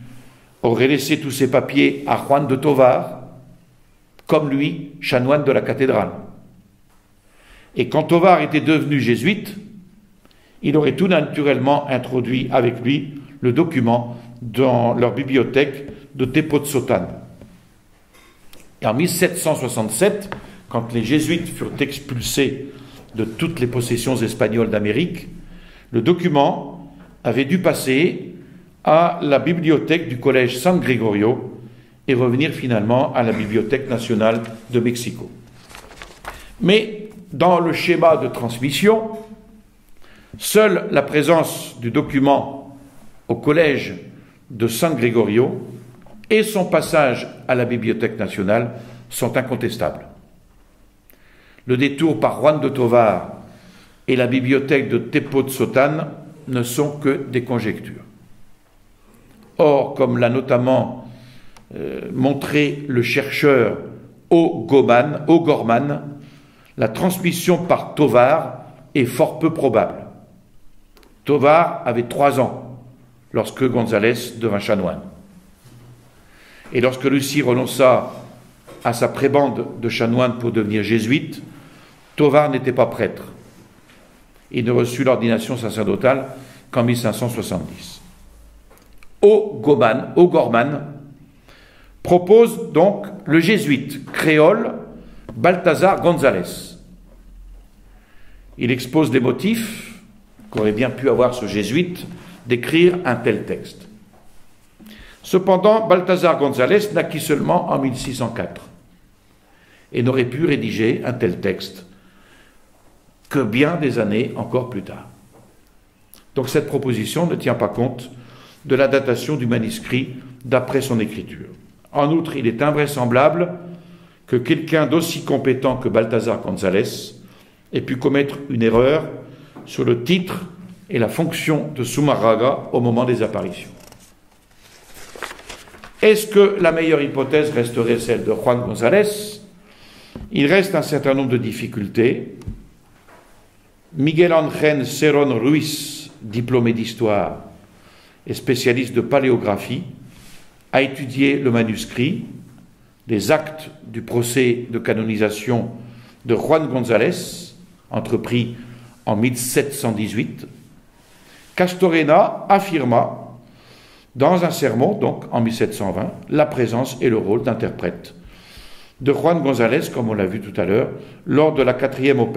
aurait laissé tous ses papiers à Juan de Tovar, comme lui, chanoine de la cathédrale. Et quand Tovar était devenu jésuite, il aurait tout naturellement introduit avec lui le document dans leur bibliothèque de Tepoztlán. Et en 1767, quand les jésuites furent expulsés de toutes les possessions espagnoles d'Amérique, le document avait dû passer à la bibliothèque du collège San Gregorio et revenir finalement à la Bibliothèque nationale de Mexico. Mais dans le schéma de transmission, seule la présence du document au collège de San Gregorio et son passage à la Bibliothèque nationale sont incontestables. Le détour par Juan de Tovar et la bibliothèque de Tepoztlán ne sont que des conjectures. Or, comme l'a notamment montré le chercheur O'Gorman, la transmission par Tovar est fort peu probable. Tovar avait 3 ans lorsque González devint chanoine. Et lorsque Lucie renonça à sa prébende de chanoine pour devenir jésuite, Tovar n'était pas prêtre. Il ne reçut l'ordination sacerdotale qu'en 1570. O'Gorman propose donc le jésuite créole Balthazar González. Il expose les motifs qu'aurait bien pu avoir ce jésuite d'écrire un tel texte. Cependant, Balthazar González naquit seulement en 1604 et n'aurait pu rédiger un tel texte que bien des années encore plus tard. Donc cette proposition ne tient pas compte de la datation du manuscrit d'après son écriture. En outre, il est invraisemblable que quelqu'un d'aussi compétent que Balthazar González ait pu commettre une erreur sur le titre et la fonction de Zumárraga au moment des apparitions. Est-ce que la meilleure hypothèse resterait celle de Juan González? Il reste un certain nombre de difficultés. Miguel Ángel Cerón Ruiz, diplômé d'histoire et spécialiste de paléographie, a étudié le manuscrit des actes du procès de canonisation de Juan González, entrepris en 1718. Castorena affirma dans un sermon, donc en 1720, la présence et le rôle d'interprète de Juan González, comme on l'a vu tout à l'heure, lors de la 4e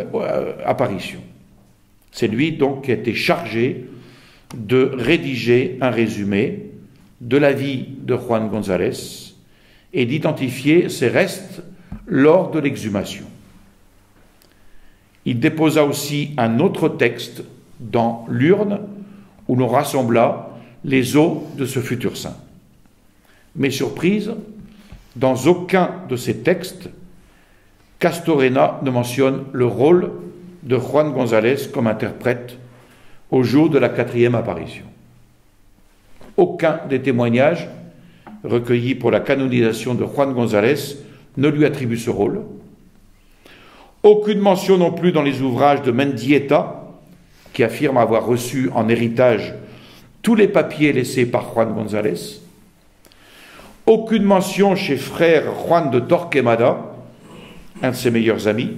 apparition. C'est lui donc qui a été chargé de rédiger un résumé de la vie de Juan González et d'identifier ses restes lors de l'exhumation. Il déposa aussi un autre texte dans l'urne où l'on rassembla les os de ce futur saint. Mais surprise, dans aucun de ces textes, Castorena ne mentionne le rôle de Juan González comme interprète au jour de la 4e apparition. Aucun des témoignages recueillis pour la canonisation de Juan González ne lui attribue ce rôle. Aucune mention non plus dans les ouvrages de Mendieta, qui affirme avoir reçu en héritage tous les papiers laissés par Juan González. Aucune mention chez frère Juan de Torquemada, un de ses meilleurs amis,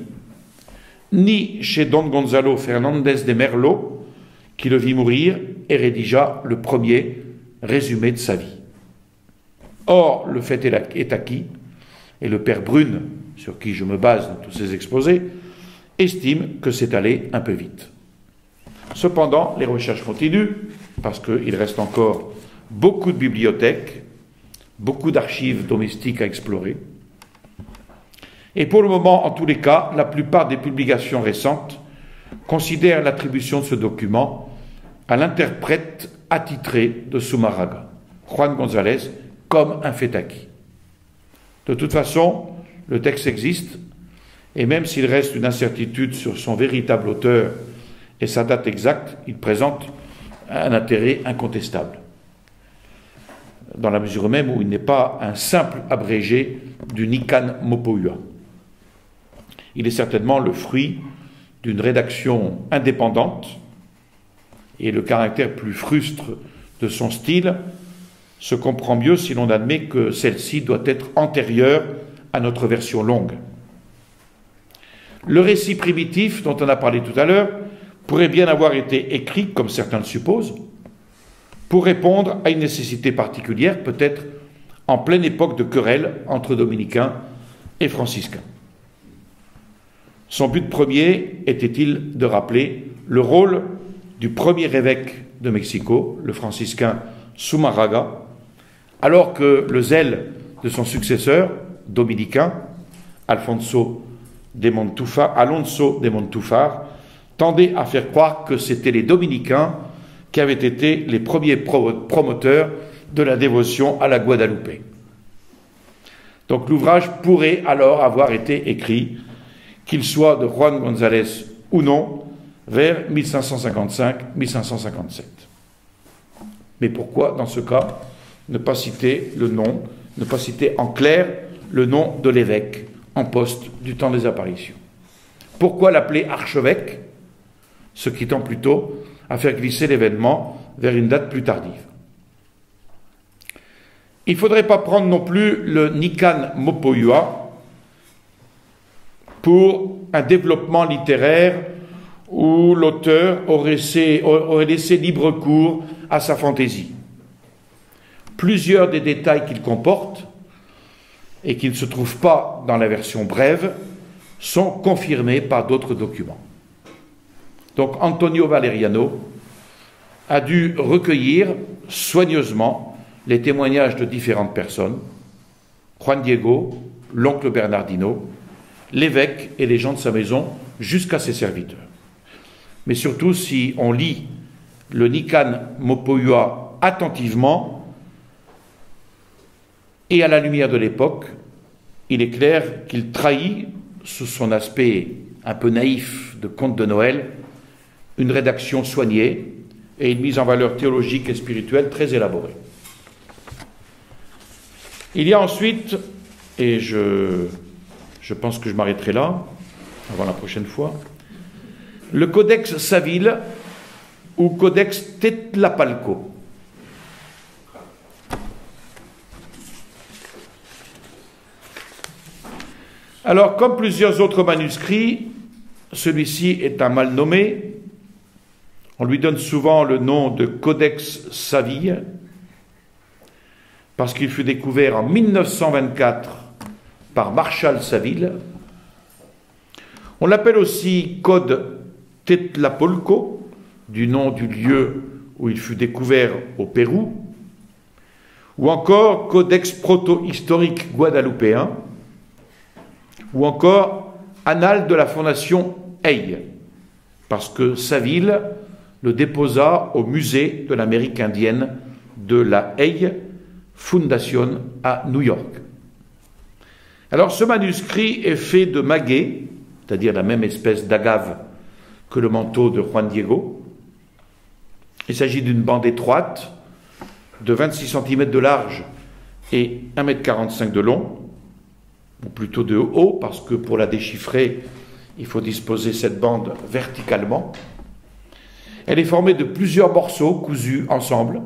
ni chez Don Gonzalo Fernández de Merlo, qui le vit mourir et rédigea le premier résumé de sa vie. Or, le fait est acquis, et le père Brune, sur qui je me base dans tous ces exposés, estime que c'est allé un peu vite. Cependant, les recherches continuent, parce qu'il reste encore beaucoup de bibliothèques, beaucoup d'archives domestiques à explorer. Et pour le moment, en tous les cas, la plupart des publications récentes considèrent l'attribution de ce document à l'interprète attitré de Zumárraga, Juan González, comme un fait acquis. De toute façon, le texte existe, et même s'il reste une incertitude sur son véritable auteur et sa date exacte, il présente un intérêt incontestable, dans la mesure même où il n'est pas un simple abrégé du Nican Mopohua. Il est certainement le fruit d'une rédaction indépendante, et le caractère plus frustre de son style se comprend mieux si l'on admet que celle-ci doit être antérieure à notre version longue. Le récit primitif dont on a parlé tout à l'heure pourrait bien avoir été écrit, comme certains le supposent, pour répondre à une nécessité particulière, peut-être en pleine époque de querelle entre dominicains et franciscains. Son but premier était-il de rappeler le rôle du premier évêque de Mexico, le franciscain Zumárraga, alors que le zèle de son successeur dominicain, Alonso de Montúfar, tendait à faire croire que c'étaient les dominicains qui avaient été les premiers promoteurs de la dévotion à la Guadalupe. Donc l'ouvrage pourrait alors avoir été écrit, qu'il soit de Juan González ou non, vers 1555-1557. Mais pourquoi, dans ce cas, ne pas citer le nom, ne pas citer en clair le nom de l'évêque en poste du temps des apparitions? Pourquoi l'appeler archevêque, ce qui tend plutôt à faire glisser l'événement vers une date plus tardive. Il ne faudrait pas prendre non plus le Nikan Mopoyua pour un développement littéraire où l'auteur aurait laissé libre cours à sa fantaisie. Plusieurs des détails qu'il comporte, et qui ne se trouvent pas dans la version brève, sont confirmés par d'autres documents. Donc Antonio Valeriano a dû recueillir soigneusement les témoignages de différentes personnes, Juan Diego, l'oncle Bernardino, l'évêque et les gens de sa maison, jusqu'à ses serviteurs. Mais surtout, si on lit le Nikan Mopoyua attentivement et à la lumière de l'époque, il est clair qu'il trahit, sous son aspect un peu naïf de conte de Noël, une rédaction soignée et une mise en valeur théologique et spirituelle très élaborée. Il y a ensuite, et je pense que je m'arrêterai là, avant la prochaine fois, le Codex Savile ou Codex Tetlapalco. Alors, comme plusieurs autres manuscrits, celui-ci est un mal nommé. On lui donne souvent le nom de Codex Saville, parce qu'il fut découvert en 1924 par Marshall Saville. On l'appelle aussi Code Tetlapolco, du nom du lieu où il fut découvert au Pérou, ou encore Codex proto-historique guadeloupéen, ou encore Annales de la Fondation Hay, parce que Saville le déposa au musée de l'Amérique indienne de la Hay Foundation à New York. Alors ce manuscrit est fait de maguey, c'est-à-dire la même espèce d'agave que le manteau de Juan Diego. Il s'agit d'une bande étroite de 26 cm de large et 1,45 m de long, ou plutôt de haut, parce que pour la déchiffrer, il faut disposer cette bande verticalement. Elle est formée de plusieurs morceaux cousus ensemble,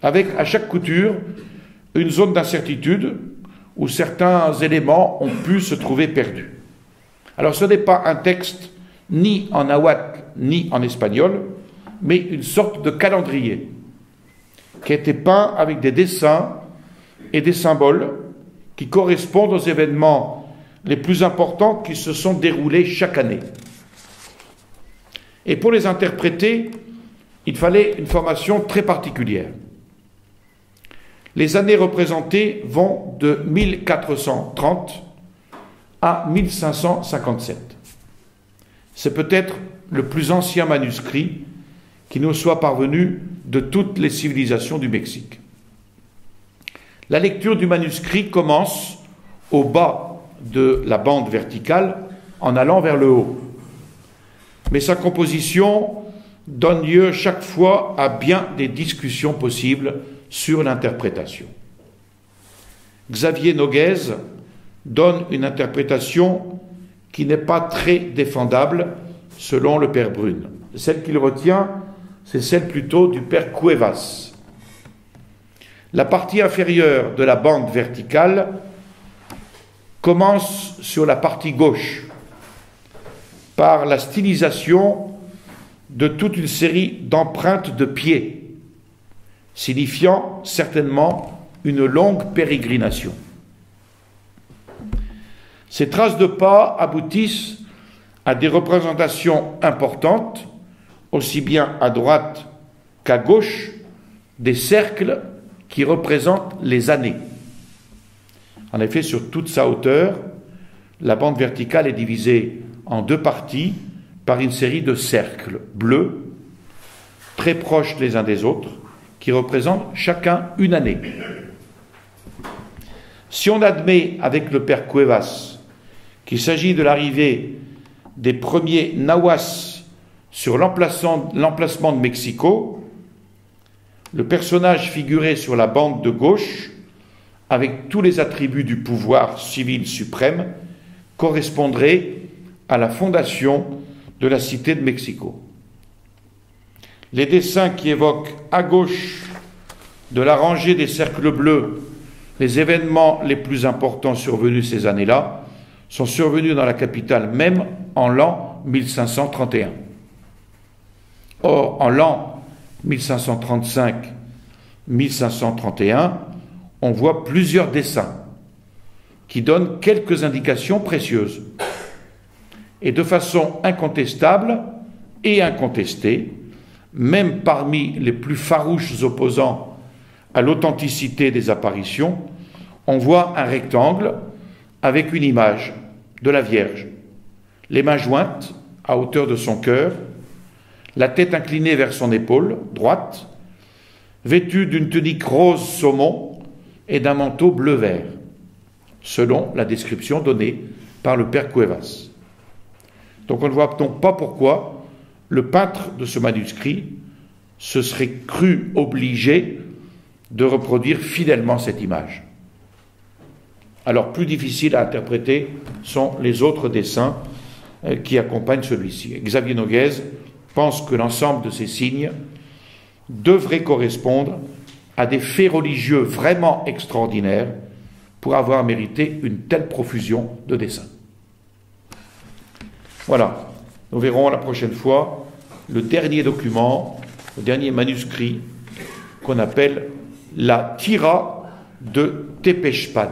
avec à chaque couture une zone d'incertitude où certains éléments ont pu se trouver perdus. Alors ce n'est pas un texte ni en nahuatl ni en espagnol, mais une sorte de calendrier qui a été peint avec des dessins et des symboles qui correspondent aux événements les plus importants qui se sont déroulés chaque année. Et pour les interpréter, il fallait une formation très particulière. Les années représentées vont de 1430 à 1557. C'est peut-être le plus ancien manuscrit qui nous soit parvenu de toutes les civilisations du Mexique. La lecture du manuscrit commence au bas de la bande verticale en allant vers le haut. Mais sa composition donne lieu chaque fois à bien des discussions possibles sur l'interprétation. Xavier Noguez donne une interprétation qui n'est pas très défendable selon le père Brune. Celle qu'il retient, c'est celle plutôt du père Cuevas. La partie inférieure de la bande verticale commence sur la partie gauche par la stylisation de toute une série d'empreintes de pieds, signifiant certainement une longue pérégrination. Ces traces de pas aboutissent à des représentations importantes, aussi bien à droite qu'à gauche, des cercles qui représentent les années. En effet, sur toute sa hauteur, la bande verticale est divisée en deux parties par une série de cercles bleus, très proches les uns des autres, qui représentent chacun une année. Si on admet avec le père Cuevas qu'il s'agit de l'arrivée des premiers nahuas sur l'emplacement de Mexico, le personnage figuré sur la bande de gauche, avec tous les attributs du pouvoir civil suprême, correspondrait à la fondation de la cité de Mexico. Les dessins qui évoquent à gauche de la rangée des cercles bleus les événements les plus importants survenus ces années-là sont survenus dans la capitale même en l'an 1531. Or, en l'an 1535-1531, on voit plusieurs dessins qui donnent quelques indications précieuses. Et de façon incontestable et incontestée, même parmi les plus farouches opposants à l'authenticité des apparitions, on voit un rectangle avec une image de la Vierge, les mains jointes à hauteur de son cœur, la tête inclinée vers son épaule droite, vêtue d'une tunique rose saumon et d'un manteau bleu-vert, selon la description donnée par le père Cuevas. Donc on ne voit donc pas pourquoi le peintre de ce manuscrit se serait cru obligé de reproduire fidèlement cette image. Alors plus difficile à interpréter sont les autres dessins qui accompagnent celui-ci. Xavier Noguez pense que l'ensemble de ces signes devrait correspondre à des faits religieux vraiment extraordinaires pour avoir mérité une telle profusion de dessins. Voilà, nous verrons la prochaine fois le dernier document, le dernier manuscrit qu'on appelle la Tira de Tepechpan.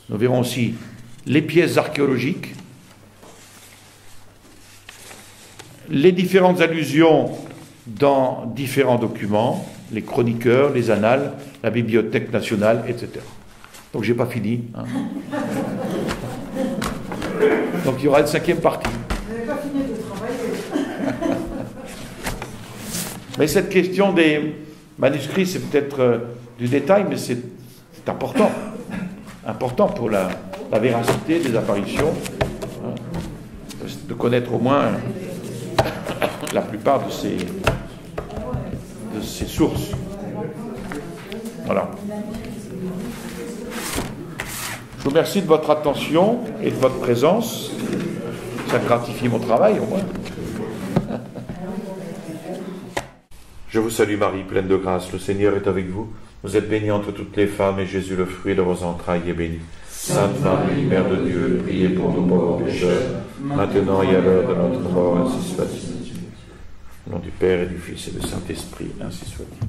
Nous verrons aussi les pièces archéologiques, les différentes allusions dans différents documents, les chroniqueurs, les annales, la Bibliothèque nationale, etc. Donc j'ai pas fini. Hein. Donc il y aura une 5e partie. Vous n'avez pas fini de travailler. Mais cette question des manuscrits, c'est peut-être du détail, mais c'est important. Important pour la véracité des apparitions, hein, de connaître au moins la plupart de ces sources. Voilà. Je vous remercie de votre attention et de votre présence. Ça gratifie mon travail, au moins. Je vous salue Marie, pleine de grâce, le Seigneur est avec vous. Vous êtes bénie entre toutes les femmes, et Jésus, le fruit de vos entrailles, est béni. Sainte Marie, Mère de Dieu, priez pour nous pauvres pécheurs, maintenant et à l'heure de notre mort, ainsi soit-il. Au nom du Père et du Fils et du Saint-Esprit, ainsi soit-il.